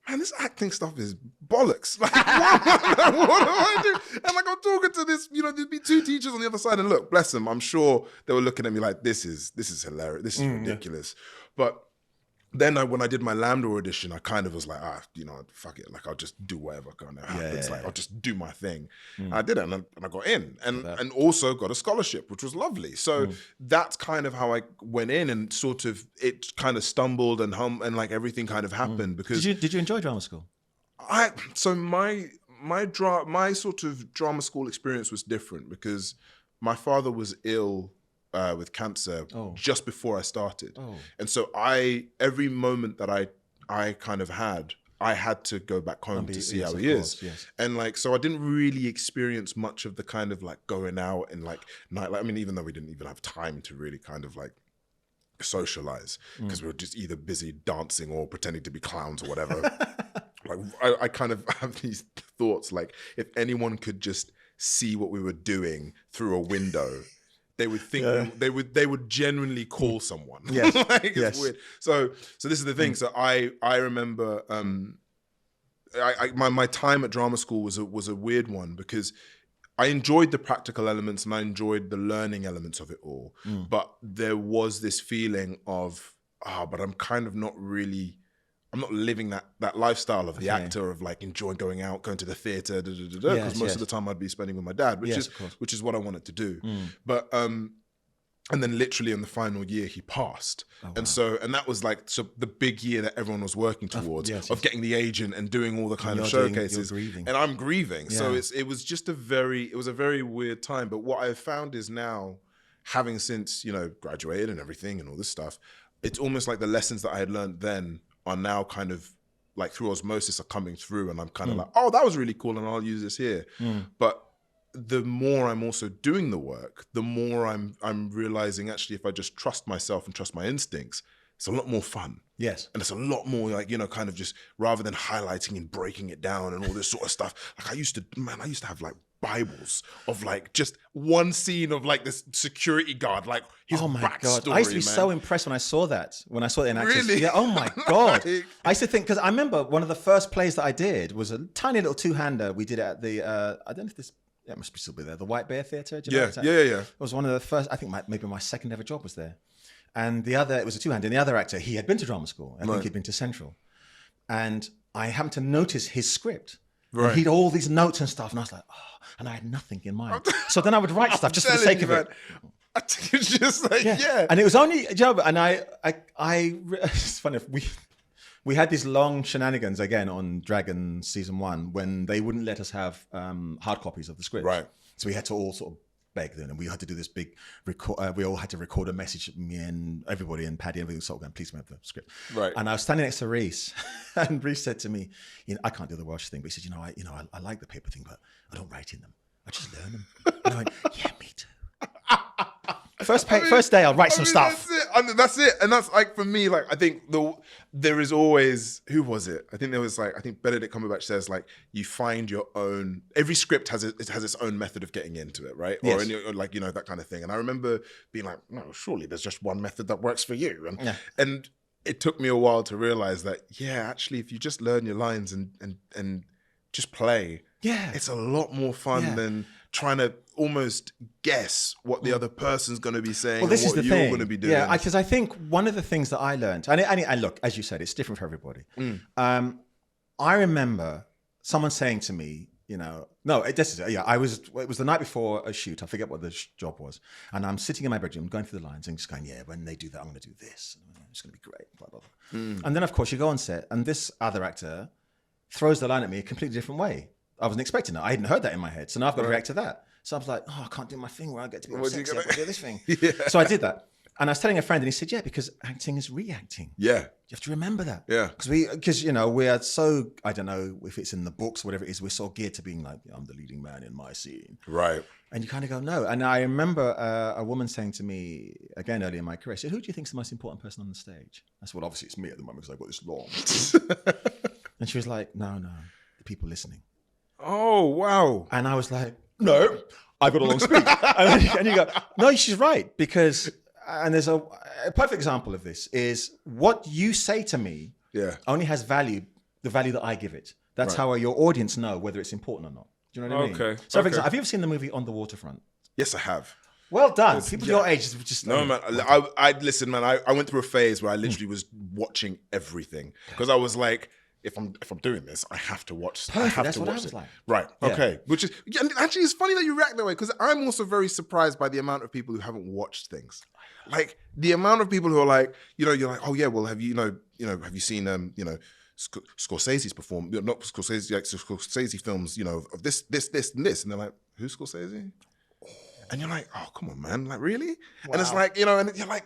man, this acting stuff is bollocks. Like, what do I do? And like, I'm talking to this, there'd be two teachers on the other side. And look, bless them, I'm sure they were looking at me like, this is hilarious. This is ridiculous. But then when I did my Lambda audition, I kind of was like, fuck it. Like, I'll just do whatever kind of happens. I'll just do my thing. And I did it and I got in and also got a scholarship, which was lovely. So that's kind of how I went in and sort of, it kind of stumbled and like everything kind of happened because. Did you enjoy drama school? So my sort of drama school experience was different because my father was ill with cancer just before I started. And so every moment that I kind of had, I had to go back home to see how he is. Yes. And like, so I didn't really experience much of the kind of like going out and like night. Like, I mean, even though we didn't even have time to really kind of like socialize because we were just either busy dancing or pretending to be clowns or whatever. Like, I kind of have these thoughts like, if anyone could just see what we were doing through a window, they would think they would genuinely call someone. Yes. Like, it's weird. So this is the thing. So I remember my time at drama school was a weird one because I enjoyed the practical elements and I enjoyed the learning elements of it all. But there was this feeling of, but I'm kind of not really, I'm not living that lifestyle of the actor of like enjoying going out, going to the theater, because most of the time I'd be spending with my dad, which is what I wanted to do. But and then literally in the final year he passed. And that was like the big year that everyone was working towards of getting the agent and doing all the kind of showcases. And I'm grieving. So it was a very weird time. But what I've found is now, having since, graduated and everything and all this stuff, it's almost like the lessons that I had learned then are now kind of like through osmosis are coming through, and I'm kind of like, oh, that was really cool and I'll use this here. But the more I'm also doing the work, the more I'm realizing actually if I just trust myself and trust my instincts, it's a lot more fun. Yes. And it's a lot more like, kind of just rather than highlighting and breaking it down and all this sort of stuff. Like I used to have like Bibles of like just one scene of like this security guard, like his backstory. I used to be so impressed when I saw that in Actors. Really? Yeah. Oh my God. I used to think, because I remember one of the first plays that I did was a tiny little two-hander. We did it at the I don't know if this. It must still be there. The White Bear Theatre. Do you know yeah. It was one of the first. I think maybe my second ever job was there, and it was a two-hander. And the other actor, he had been to drama school. I think he'd been to Central, and I happened to notice his script. Right. He'd all these notes and stuff, and I was like, and I had nothing in mind. So then I would write stuff just for the sake of it. It's just like, And it was only a job, and it's funny, we had these long shenanigans again on Dragon season 1 when they wouldn't let us have hard copies of the script. Right. So we had to all sort of beg them, and we had to do this big record. We all had to record a message, me and everybody and Paddy and everything, sort of going, please have the script. Right. And I was standing next to Reese, and Reese said to me, I can't do the Welsh thing, but he said, I like the paper thing, but I don't write in them. I just learn them. And I went, yeah, me too. First day, I'll write some stuff. That's it. And that's like, for me, like, I think there is always, who was it? I think there was like, I think Benedict Cumberbatch says like, you find your own, every script has its own method of getting into it, right? Yes. Or like, that kind of thing. And I remember being like, no, surely there's just one method that works for you. And it took me a while to realize that, actually, if you just learn your lines and just play, it's a lot more fun than trying to almost guess what the other person's going to be saying, this or is what the you're thing. going to be doing. Yeah, because I think one of the things that I learned, and look, as you said, it's different for everybody. I remember someone saying to me, it was the night before a shoot. I forget what the job was. And I'm sitting in my bedroom, going through the lines and just going, when they do that, I'm going to do this. It's going to be great, blah, blah, blah. And then, of course, you go on set and this other actor throws the line at me a completely different way. I wasn't expecting that. I hadn't heard that in my head. So now I've got to react to that. So I was like, I can't do my thing where I get to be all sexy. I've got to do this thing. So I did that. And I was telling a friend and he said, because acting is reacting. Yeah. You have to remember that. Yeah. Because we are so, I don't know if it's in the books, whatever it is, we're so geared to being like, I'm the leading man in my scene. Right. And you kind of go, no. And I remember a woman saying to me, again, early in my career, she said, who do you think is the most important person on the stage? I said, well, obviously it's me at the moment because I've got this long. And she was like, no, the people listening. Oh, wow. And I was like, no, I've got a long speech. And you go, no, she's right. Because, and there's a perfect example of this is what you say to me only has value, the value that I give it. That's how your audience know whether it's important or not. Do you know what I mean? Okay. So for example, have you ever seen the movie On the Waterfront? Yes, I have. Well done. People your age just no, man. I listen, man. I went through a phase where I literally was watching everything because I was like, if I'm doing this, I have to watch. Perfect. I have That's to what I watch was it. like. Right. Okay. Which is actually it's funny that you react that way because I'm also very surprised by the amount of people who haven't watched things. Like the amount of people who are like, you're like, oh yeah, well, have you have you seen Scorsese's perform? Not Scorsese, like Scorsese films, of this, and this, and they're like, who's Scorsese? And you're like, oh come on, man, like really? Wow. And it's like, and you're like,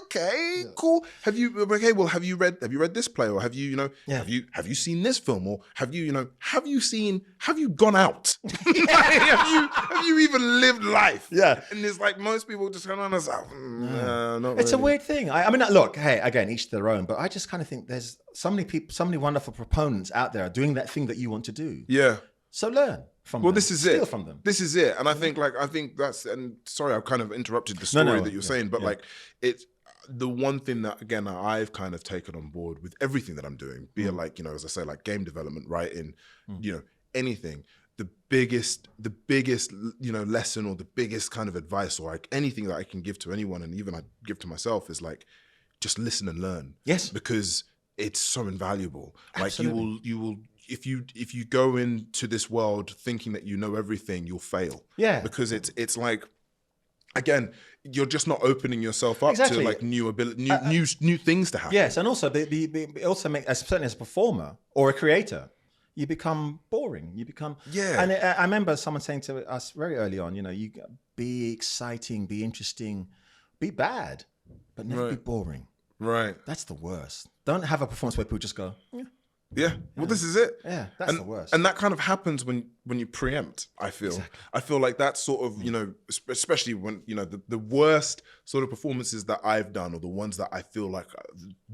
okay, cool. Have you read this play, or have you seen this film, or have you gone out? have you even lived life? Yeah. And it's like most people just kind of like, not it's really. a weird thing. I mean, look, hey, again, each to their own, but I just kind of think there's so many people, so many wonderful proponents out there doing that thing that you want to do. Yeah. So learn from them. This is Steal it. from them. This is it. And I think that's, and sorry, I've kind of interrupted the story that you're saying, but like it's the one thing that, again, I've kind of taken on board with everything that I'm doing, be it like, as I say, like game development, writing, anything. The biggest, lesson, or the biggest kind of advice, or like anything that I can give to anyone, and even I give to myself, is like, just listen and learn. Yes. Because it's so invaluable. Absolutely. Like you will, if you go into this world thinking that you know everything, you'll fail. Yeah. Because it's like, again, you're just not opening yourself up to like new ability, new things to happen. Yes, and also it also makes, certainly as a performer or a creator, you become boring. You become And I remember someone saying to us very early on, you be exciting, be interesting, be bad, but never be boring. Right. That's the worst. Don't have a performance where people just go, yeah. Well, this is it. Yeah, that's the worst. And that kind of happens when you preempt, I feel. Exactly. I feel like that's sort of, especially when, the worst sort of performances that I've done, or the ones that I feel like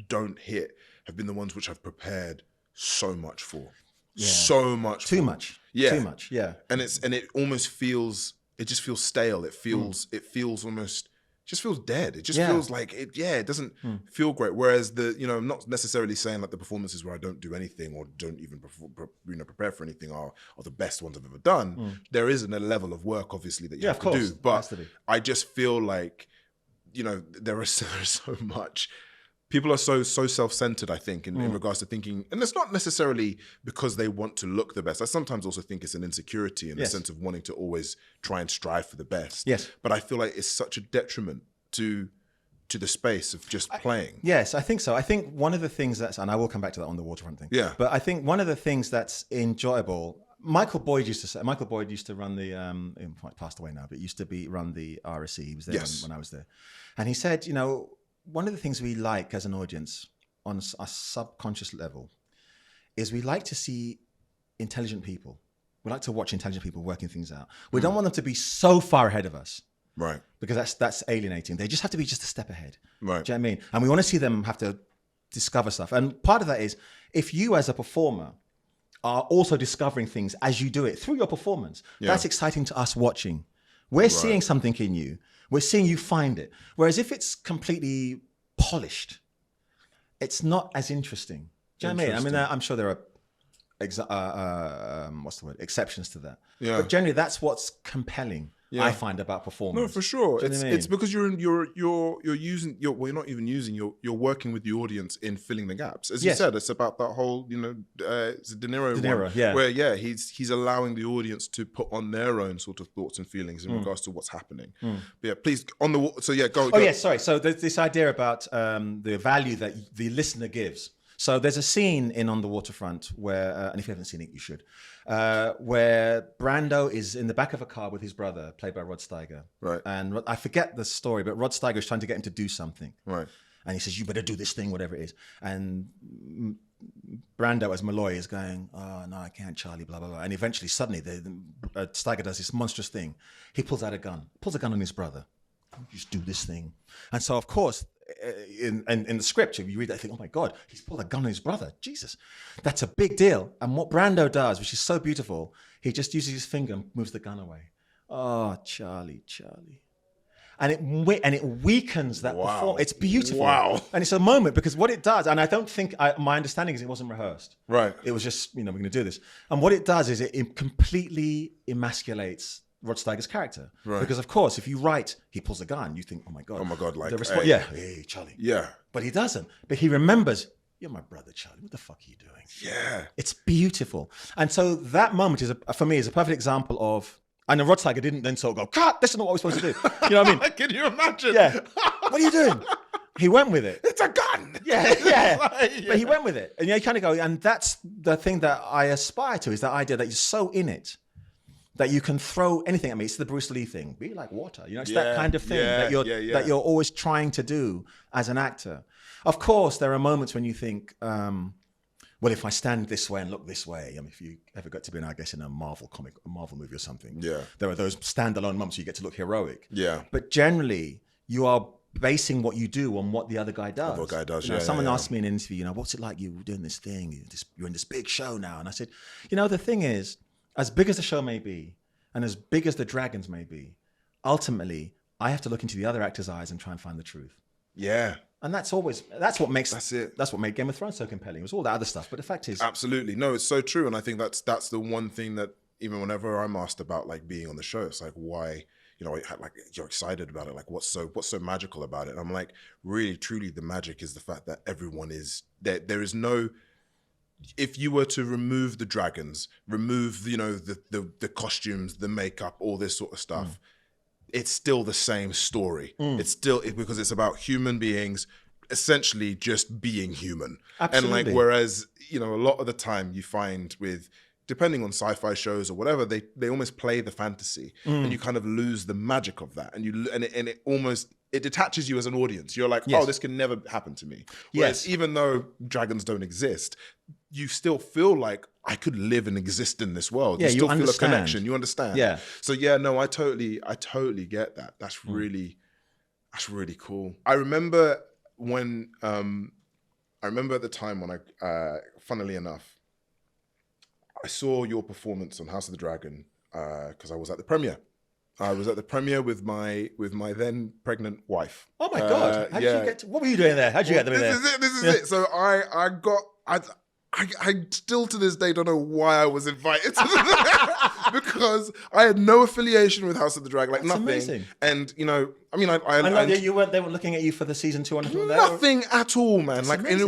don't hit, have been the ones which I've prepared so much for. Yeah. So much. Too much. Yeah. Too much. Yeah. And it almost feels, it just feels stale. It feels almost, just feels dead. It just feels like it doesn't feel great. Whereas I'm not necessarily saying like the performances where I don't do anything or don't even prepare for anything are the best ones I've ever done. There isn't a level of work, obviously, that you have to do. But I just feel like, there is so much. People are so self-centered, I think, in regards to thinking, and it's not necessarily because they want to look the best. I sometimes also think it's an insecurity in the sense of wanting to always try and strive for the best. Yes. But I feel like it's such a detriment to the space of just playing. Yes, I think so. I think one of the things and I will come back to that on the waterfront thing. Yeah. But I think one of the things that's enjoyable, Michael Boyd used to run the, he passed away now, but used to run the RSC. He was there when I was there. And he said, one of the things we like as an audience on a subconscious level is we like to see intelligent people. We like to watch intelligent people working things out. We don't want them to be so far ahead of us. Right. Because that's alienating. They just have to be just a step ahead. Right. Do you know what I mean? And we want to see them have to discover stuff. And part of that is, if you as a performer are also discovering things as you do it through your performance, that's exciting to us watching. We're seeing something in you. We're seeing you find it. Whereas if it's completely polished, it's not as interesting. Do you know what I mean? I'm sure there are exceptions to that. Yeah. But generally, that's what's compelling. I find about performance. No, for sure. It's because you're working with the audience in filling the gaps. As you said, it's about that whole, it's a De Niro one, where he's allowing the audience to put on their own sort of thoughts and feelings in regards to what's happening. But yeah, please go. Oh yeah, sorry. So there's this idea about the value that the listener gives. So there's a scene in On the Waterfront where, and if you haven't seen it, you should, where Brando is in the back of a car with his brother, played by Rod Steiger. Right. And I forget the story, but Rod Steiger is trying to get him to do something. Right. And he says, you better do this thing, whatever it is. And Brando, as Malloy, is going, oh, no, I can't, Charlie, blah, blah, blah. And eventually, suddenly, Steiger does this monstrous thing. He pulls a gun on his brother. Just do this thing. And so, of course, in the script, if you read that, you think, oh my God, he's pulled a gun on his brother. Jesus, that's a big deal. And what Brando does, which is so beautiful, he just uses his finger and moves the gun away. Oh, Charlie. And it weakens that performance. It's beautiful. Wow. And it's a moment, because what it does, and I don't think, my understanding is it wasn't rehearsed. Right. It was just, we're going to do this. And what it does is it completely emasculates Rod Steiger's character. Right. Because of course, if you write, he pulls a gun, you think, oh my God, like, hey, Charlie. Yeah. But he doesn't. But he remembers, you're my brother, Charlie. What the fuck are you doing? Yeah. It's beautiful. And so that moment for me is a perfect example of, and Rod Steiger didn't then sort of go, cut, this is not what we're supposed to do. You know what I mean? Can you imagine? Yeah. What are you doing? He went with it. It's a gun. Yeah. But he went with it. And you kind of go, and that's the thing that I aspire to, is that idea that you're so in it that you can throw anything at me. It's the Bruce Lee thing. Be like water. You know, it's that kind of thing that you're always trying to do as an actor. Of course, there are moments when you think, well, if I stand this way and look this way, I mean, if you ever got to be, I guess, in a Marvel movie or something, there are those standalone moments you get to look heroic. Yeah. But generally, you are basing what you do on what the other guy does. What guy does, someone asked me in an interview, what's it like you doing this thing? You're in this big show now. And I said, the thing is, as big as the show may be, and as big as the dragons may be, ultimately, I have to look into the other actor's eyes and try and find the truth. Yeah. And that's what made Game of Thrones so compelling. It was all that other stuff. But the fact is... Absolutely. No, it's so true. And I think that's the one thing that even whenever I'm asked about like being on the show, it's like, why, like you're excited about it. Like what's so magical about it? And I'm like, really, truly the magic is the fact that everyone is there. There is no... If you were to remove the dragons, remove, the costumes, the makeup, all this sort of stuff, it's still the same story. It's still, because it's about human beings essentially just being human. Absolutely. And like, whereas, a lot of the time you find with, depending on sci-fi shows or whatever, they almost play the fantasy and you kind of lose the magic of that. And it almost, it detaches you as an audience. You're like, oh, this can never happen to me. Whereas even though dragons don't exist, you still feel like I could live and exist in this world. Yeah, you still feel a connection. You understand? Yeah. So no, I totally get that. That's really cool. I remember when, at the time when I, funnily enough, I saw your performance on House of the Dragon because I was at the premiere. I was at the premiere with my then pregnant wife. Oh my God! How did you get? What were you doing there? How did you get there? This is it. So I still to this day don't know why I was invited to because I had no affiliation with House of the Dragon, like nothing. Amazing. And they were looking at you for the season 2 or anything like that. Nothing at all, man. Like, amazing.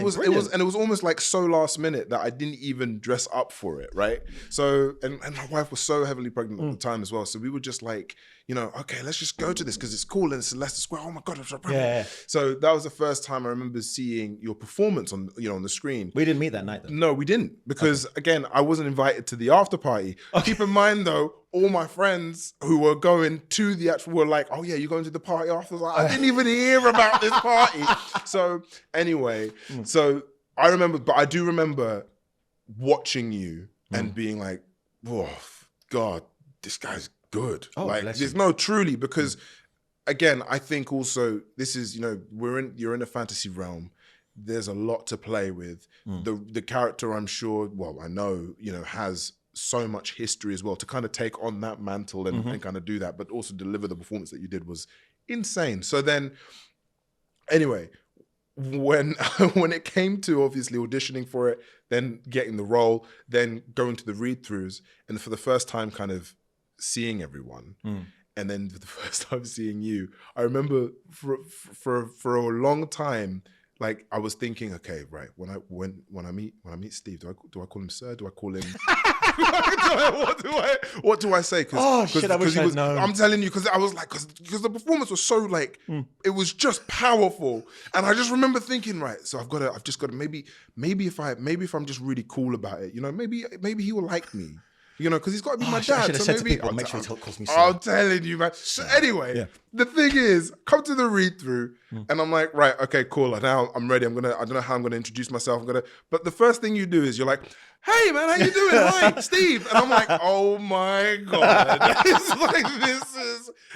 And it was almost like so last minute that I didn't even dress up for it, right? So and my wife was so heavily pregnant at the time as well. So we were just like, okay, let's just go to this because it's cool and it's Leicester Square. Oh my God, I'm so pregnant. Yeah. So that was the first time I remember seeing your performance on the screen. We didn't meet that night though. No, we didn't because again, I wasn't invited to the after party. Keep in mind though, all my friends who were going to the actual were like, oh yeah, you're going to the party after? I was like, I didn't even hear about this party. So anyway, so I do remember watching you and being like, oh God, this guy's good. Oh, like there's no truly, because again, I think also this is, you're in a fantasy realm. There's a lot to play with. The character, I'm sure, well, I know, has so much history as well to kind of take on that mantle and kind of do that, but also deliver the performance that you did was insane. So then, anyway, when it came to obviously auditioning for it, then getting the role, then going to the read-throughs, and for the first time kind of seeing everyone, and then for the first time seeing you, I remember for a long time, like I was thinking, okay, right, when I meet Steve, do I call him sir? Do I call him? What do I say? I wish I'd known. I'm telling you, because I was like, because the performance was so like, it was just powerful, and I just remember thinking, right, so I've just got to maybe if I'm just really cool about it, maybe he will like me. Because he's got to be my dad. I should have said to people, make sure he calls me sir. I'm telling you, man. So anyway, the thing is, come to the read through, and I'm like, right, okay, cool. Now I'm ready. I don't know how I'm gonna introduce myself. But the first thing you do is you're like, hey man, how you doing? Hi, Steve. And I'm like, oh my God, it's like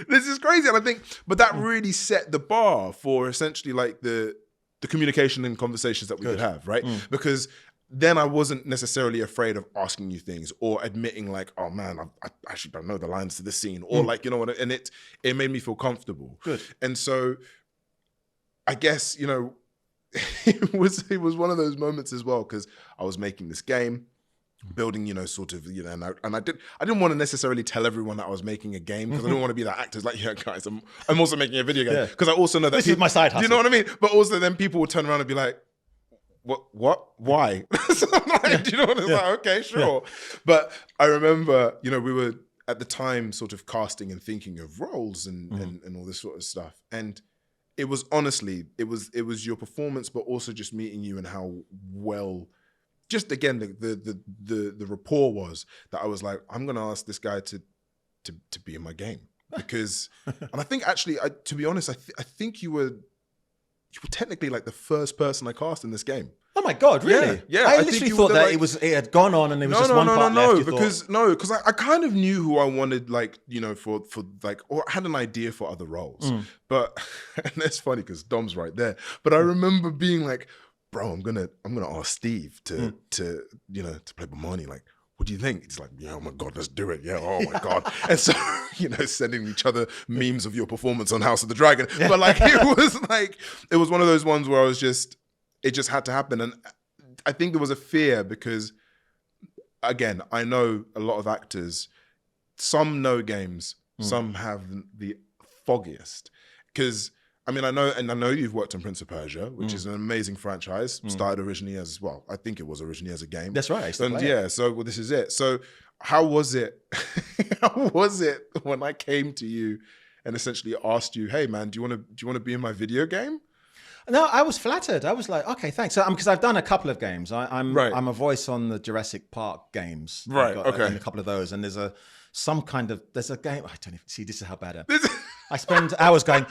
this is crazy. And I think, but that really set the bar for essentially like the communication and conversations that we could have, right? Because then I wasn't necessarily afraid of asking you things or admitting like, oh man, I actually don't know the lines to this scene, or like, and it made me feel comfortable. Good. And so I guess, it was one of those moments as well, because I was making this game, building, sort of, and I didn't want to necessarily tell everyone that I was making a game, because I didn't want to be that actor like, yeah, guys, I'm also making a video game, because I also know that this is my side hustle. You know what I mean? But also then people would turn around and be like, what? Why? So I'm like, do you know what it's like? Okay, sure. Yeah. But I remember, we were at the time sort of casting and thinking of roles and all this sort of stuff. And it was honestly, it was your performance, but also just meeting you and how well, just again, the rapport was that I was like, I'm going to ask this guy to to be in my game because, and I think actually, to be honest, I think you were technically like the first person I cast in this game. Oh my God, really? Yeah. I literally thought that it had gone on and there was just one part left. Because I kind of knew who I wanted, like, you know, for like, or I had an idea for other roles. But, and that's funny because Dom's right there. But I remember being like, bro, I'm gonna ask Steve to you know, to play Bomani. Like, what do you think? It's like, yeah, oh my God, let's do it. Yeah, oh my God. And so, you know, sending each other memes of your performance on House of the Dragon. But like, it was one of those ones where it just had to happen. And I think there was a fear because, again, I know a lot of actors, some know games, some have the foggiest. Because, I mean, I know you've worked on Prince of Persia, which is an amazing franchise. Started originally as, well, I think it was originally as a game. That's right. I used to play it. So well, this is it. So how was it? How was it when I came to you and essentially asked you, hey man, do you want to be in my video game? No, I was flattered. I was like, okay, thanks. So, because I've done a couple of games. I'm a voice on the Jurassic Park games. Right. Okay. And a couple of those, and there's a game. I don't even see. This is how bad I spend hours going.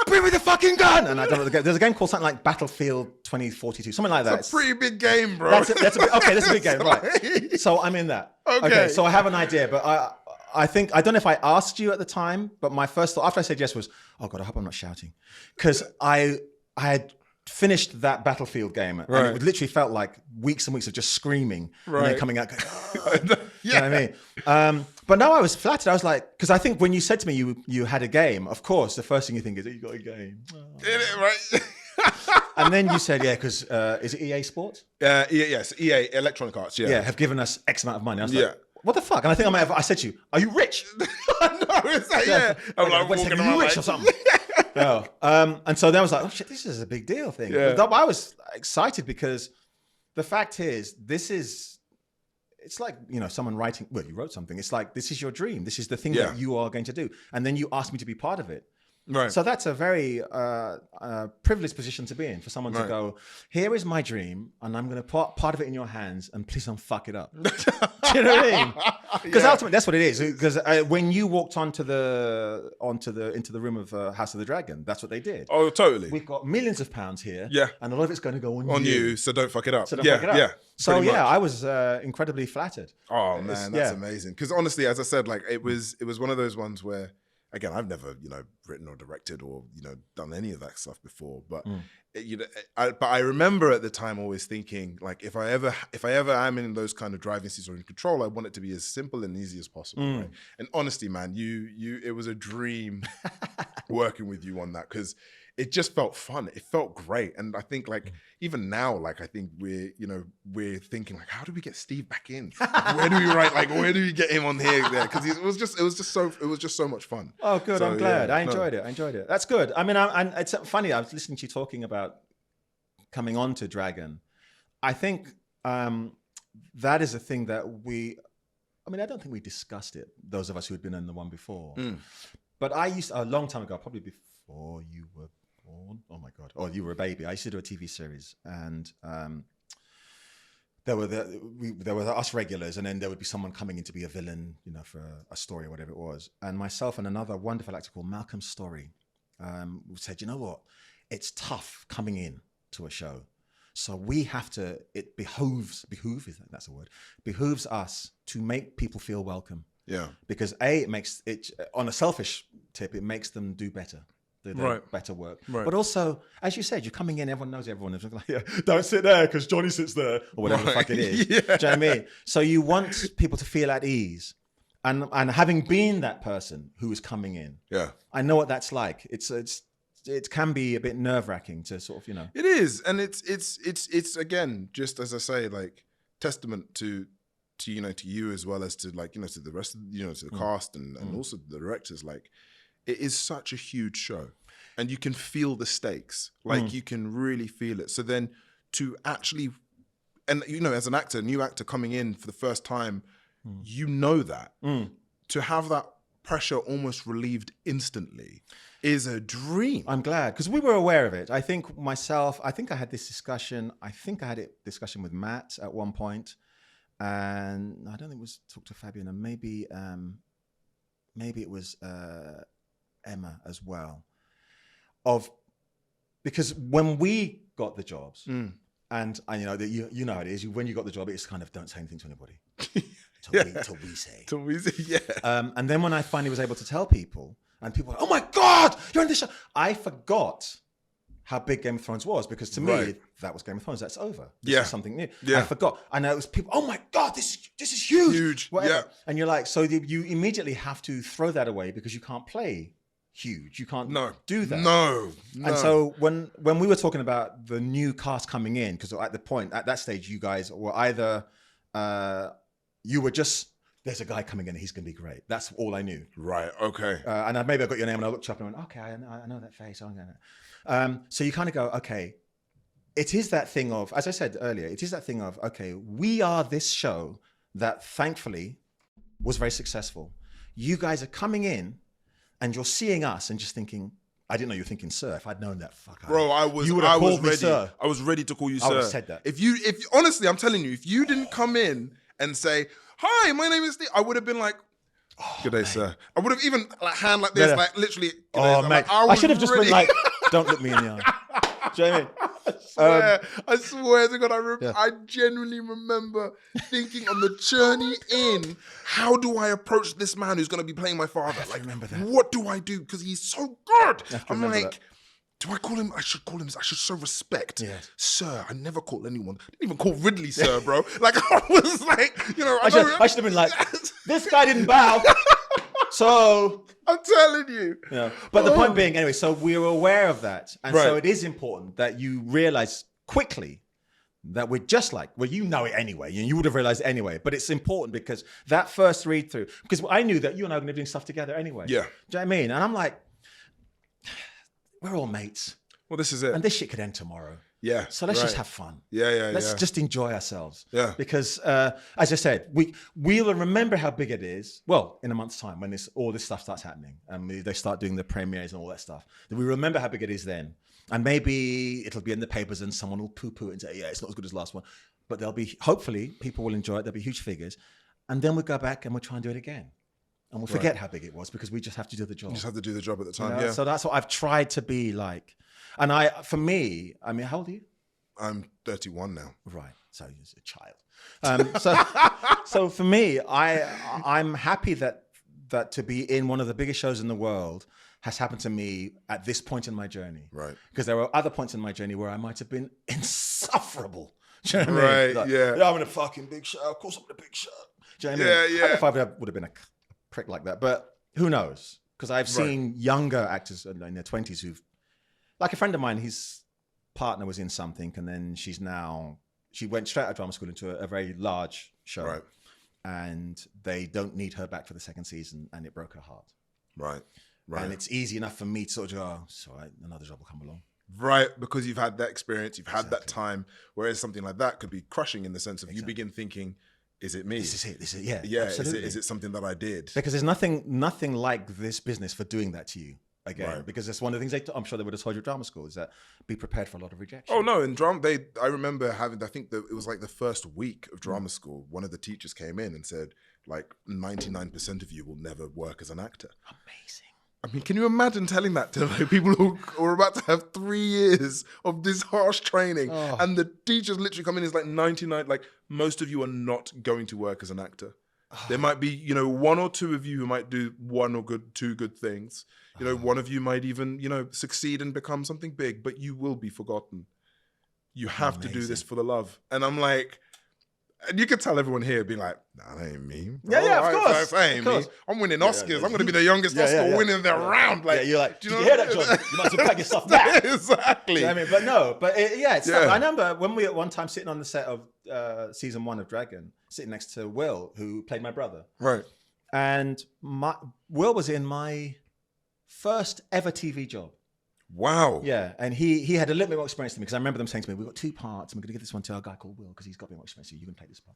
Bring me the fucking gun! And I don't know the game. There's a game called something like Battlefield 2042, something like that. It's a pretty big game, bro. That's a big game, right? So I'm in that. Okay. So I have an idea, but I think I don't know if I asked you at the time, but my first thought after I said yes was, oh God, I hope I'm not shouting, because I had finished that Battlefield game, and it literally felt like weeks and weeks of just screaming and then coming out. Going, oh. You know what I mean? But no, I was flattered. I was like, because I think when you said to me you had a game, of course, the first thing you think is, oh, you got a game. Oh. Right. And then you said, yeah, because is it EA Sports? Yes, EA, Electronic Arts, yeah. Yeah, have given us X amount of money. I was like, what the fuck? And I think I said to you, are you rich? No, it's like, yeah. I'm like, walking around rich or something? Oh. And so then I was like, oh shit, this is a big deal thing. Yeah. But I was excited because the fact is, it's like, you know, someone writing, well, you wrote something. It's like, this is your dream. This is the thing that you are going to do. And then you asked me to be part of it. Right. So that's a very privileged position to be in, for someone to go, here is my dream, and I'm going to put part of it in your hands, and please don't fuck it up. Do you know what I mean? Because ultimately that's what it is. Because when you walked into the room of House of the Dragon, that's what they did. Oh, totally. We've got millions of pounds here, and a lot of it's going to go on you. So don't fuck it up. So don't fuck it up. Yeah. So I was incredibly flattered. Oh man, that's amazing. Because honestly, as I said, like it was one of those ones where, again, I've never, you know, written or directed or, you know, done any of that stuff before. But you know, but I remember at the time always thinking, like, if I ever am in those kind of driving seats or in control, I want it to be as simple and easy as possible. Right? And honestly, man, it was a dream working with you on that, because it just felt fun. It felt great. And I think, like, even now, like, I think we're thinking, like, how do we get Steve back in? Where do we write? Like, where do we get him on here? Because it was just so much fun. Oh, good. So, I'm glad. I enjoyed it. That's good. I mean, and it's funny. I was listening to you talking about coming on to Dragon. I think that is a thing that I don't think we discussed it, those of us who had been in the one before. But I used, a long time ago, probably before you were born. Oh my God. Oh, you were a baby. I used to do a TV series, and there were us regulars, and then there would be someone coming in to be a villain, you know, for a story or whatever it was. And myself and another wonderful actor called Malcolm Story said, you know what? It's tough coming in to a show. So we have to, it behooves us to make people feel welcome. Yeah. Because it makes it, on a selfish tip, it makes them do better. Better work. Right. But also, as you said, you're coming in, everyone knows everyone. It's like, yeah, don't sit there because Johnny sits there, or whatever the fuck it is. Do you know what I mean? So you want people to feel at ease. And having been that person who is coming in, I know what that's like. It can be a bit nerve-wracking to sort of, you know. It is. And it's again, just as I say, like, testament to you know, to you as well as to, like, you know, to the rest of, you know, to the cast and also the directors. Like, it is such a huge show, and you can feel the stakes. Like, you can really feel it. So then to actually, and you know, as an actor, new actor coming in for the first time, you know that. To have that pressure almost relieved instantly is a dream. I'm glad, because we were aware of it. I think I had this discussion. I think I had a discussion with Matt at one point. And I don't think it was talk to Fabian, and maybe maybe it was Emma as well, because when we got the jobs, and you know, you know how it is. When you got the job, it's kind of don't say anything to anybody till we say. Till we say, yeah. And then when I finally was able to tell people, and people were, oh my God, you're in this show. I forgot how big Game of Thrones was, because to me, that was Game of Thrones. That's over. This is something new. I forgot. I know it was people, oh my God, this is huge. Huge. Whatever. Yeah. And you're like, so you immediately have to throw that away because you can't play huge. You can't do that. No. And so when we were talking about the new cast coming in, because at that stage, you guys were either, you were just, there's a guy coming in, he's going to be great. That's all I knew. Right, okay. And maybe I got your name and I looked you up and went, okay, I know that face. So you kind of go, okay, it is that thing of, as I said earlier, it is that thing of, okay, we are this show that thankfully was very successful. You guys are coming in and you're seeing us and just thinking, I didn't know you were thinking, sir. If I'd known that, bro, I was ready. Sir. I was ready to call you sir. I would have said that. If honestly, I'm telling you, if you didn't come in and say, hi, my name is Steve, I would have been like, good day, sir. I would have even hand like this, like literally. Oh, mate. I should have just been like, don't look me in the eye. Do you know what I mean? I swear to God, I genuinely remember thinking on the journey in, how do I approach this man who's going to be playing my father? I remember that. What do I do? Because he's so good. I'm like, do I call him? I should show respect. Yes. Sir, I never call anyone. I didn't even call Ridley sir, bro. Like, I was like, you know. I should have been like, this guy didn't bow. So I'm telling you. Yeah. But the point being, anyway, so we were aware of that. And so it is important that you realize quickly that we're just like, well, you know it anyway, and you would have realized it anyway. But it's important because that first read through, because I knew that you and I were going to be doing stuff together anyway. Yeah. Do you know what I mean? And I'm like, we're all mates. Well, this is it. And this shit could end tomorrow. Yeah. So let's just have fun. Let's just enjoy ourselves. Yeah. Because as I said, we'll remember how big it is. Well, in a month's time, when all this stuff starts happening and they start doing the premieres and all that stuff, we remember how big it is then. And maybe it'll be in the papers and someone will poo-poo it and say, yeah, it's not as good as the last one. But hopefully people will enjoy it. There'll be huge figures. And then we'll go back and we'll try and do it again. And we'll forget how big it was because we just have to do the job. You just have to do the job at the time, you know? So that's what I've tried to be like. And for me, I mean, how old are you? I'm 31 now. Right. So you're a child. So for me, I'm happy that to be in one of the biggest shows in the world has happened to me at this point in my journey. Right. Because there were other points in my journey where I might have been insufferable. Do you know what I mean? Right, like, yeah. I'm in a fucking big show. Of course I'm in a big show. Do you know what I mean? I don't know if I would have been a prick like that, but who knows? Because I've seen younger actors in their 20s who've, like a friend of mine, his partner was in something and then she went straight out of drama school into a very large show. Right. And they don't need her back for the second season and it broke her heart. Right. And it's easy enough for me to sort of go, oh, it's all right, another job will come along. Right, because you've had that experience, you've had that time, whereas something like that could be crushing in the sense of you begin thinking, is it me? This is it, yeah. Yeah, is it something that I did? Because there's nothing like this business for doing that to you again. Right. Because that's one of the things I'm sure they would have told you at drama school is that be prepared for a lot of rejection. Oh no, in drama, I remember I think that it was like the first week of drama school, one of the teachers came in and said, like 99% of you will never work as an actor. Amazing. I mean, can you imagine telling that to like, people who are about to have 3 years of this harsh training and the teachers literally come in as like 99, like most of you are not going to work as an actor. There might be, one or two of you who might do one or two good things. One of you might even, succeed and become something big, but you will be forgotten. You have to do this for the love. And I'm like, and you could tell everyone here being like, nah, that ain't me. Bro. Yeah, of course. That ain't me. I'm winning Oscars. I'm going to be the youngest Oscar winning their round. Like, you're like, did you hear that, John? You might as well pack your stuff back. Exactly. You know what I mean? But no, it's stuff. I remember when we at one time sitting on the set of season 1 of Dragon, sitting next to Will, who played my brother. Right. And Will was in my first ever TV job. Wow. Yeah, and he had a little bit more experience than me because I remember them saying to me, we've got 2 parts and we're going to give this one to a guy called Will because he's got a bit more experience. So you can play this part.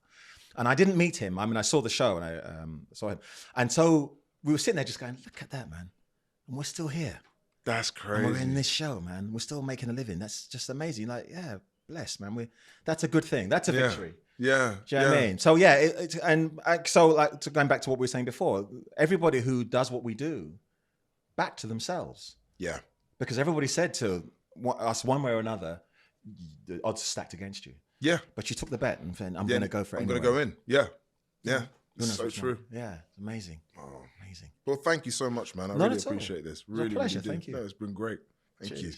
And I didn't meet him. I mean, I saw the show and I saw him. And so we were sitting there just going, look at that, man. And we're still here. That's crazy. And we're in this show, man. We're still making a living. That's just amazing. Like, yeah, blessed, man. That's a good thing. That's a victory. Yeah. Do you know what I mean? So yeah, going back to what we were saying before, everybody who does what we do, back to themselves. Yeah. Because everybody said to us one way or another, the odds are stacked against you. Yeah. But you took the bet and said, I'm going to go for it. I'm going to go in. Yeah. Yeah. It's so true. Yeah. It's amazing. Oh. Amazing. Well, thank you so much, man. I really appreciate this. Really, pleasure. really do. Thank you. No, it's been great. Thank you.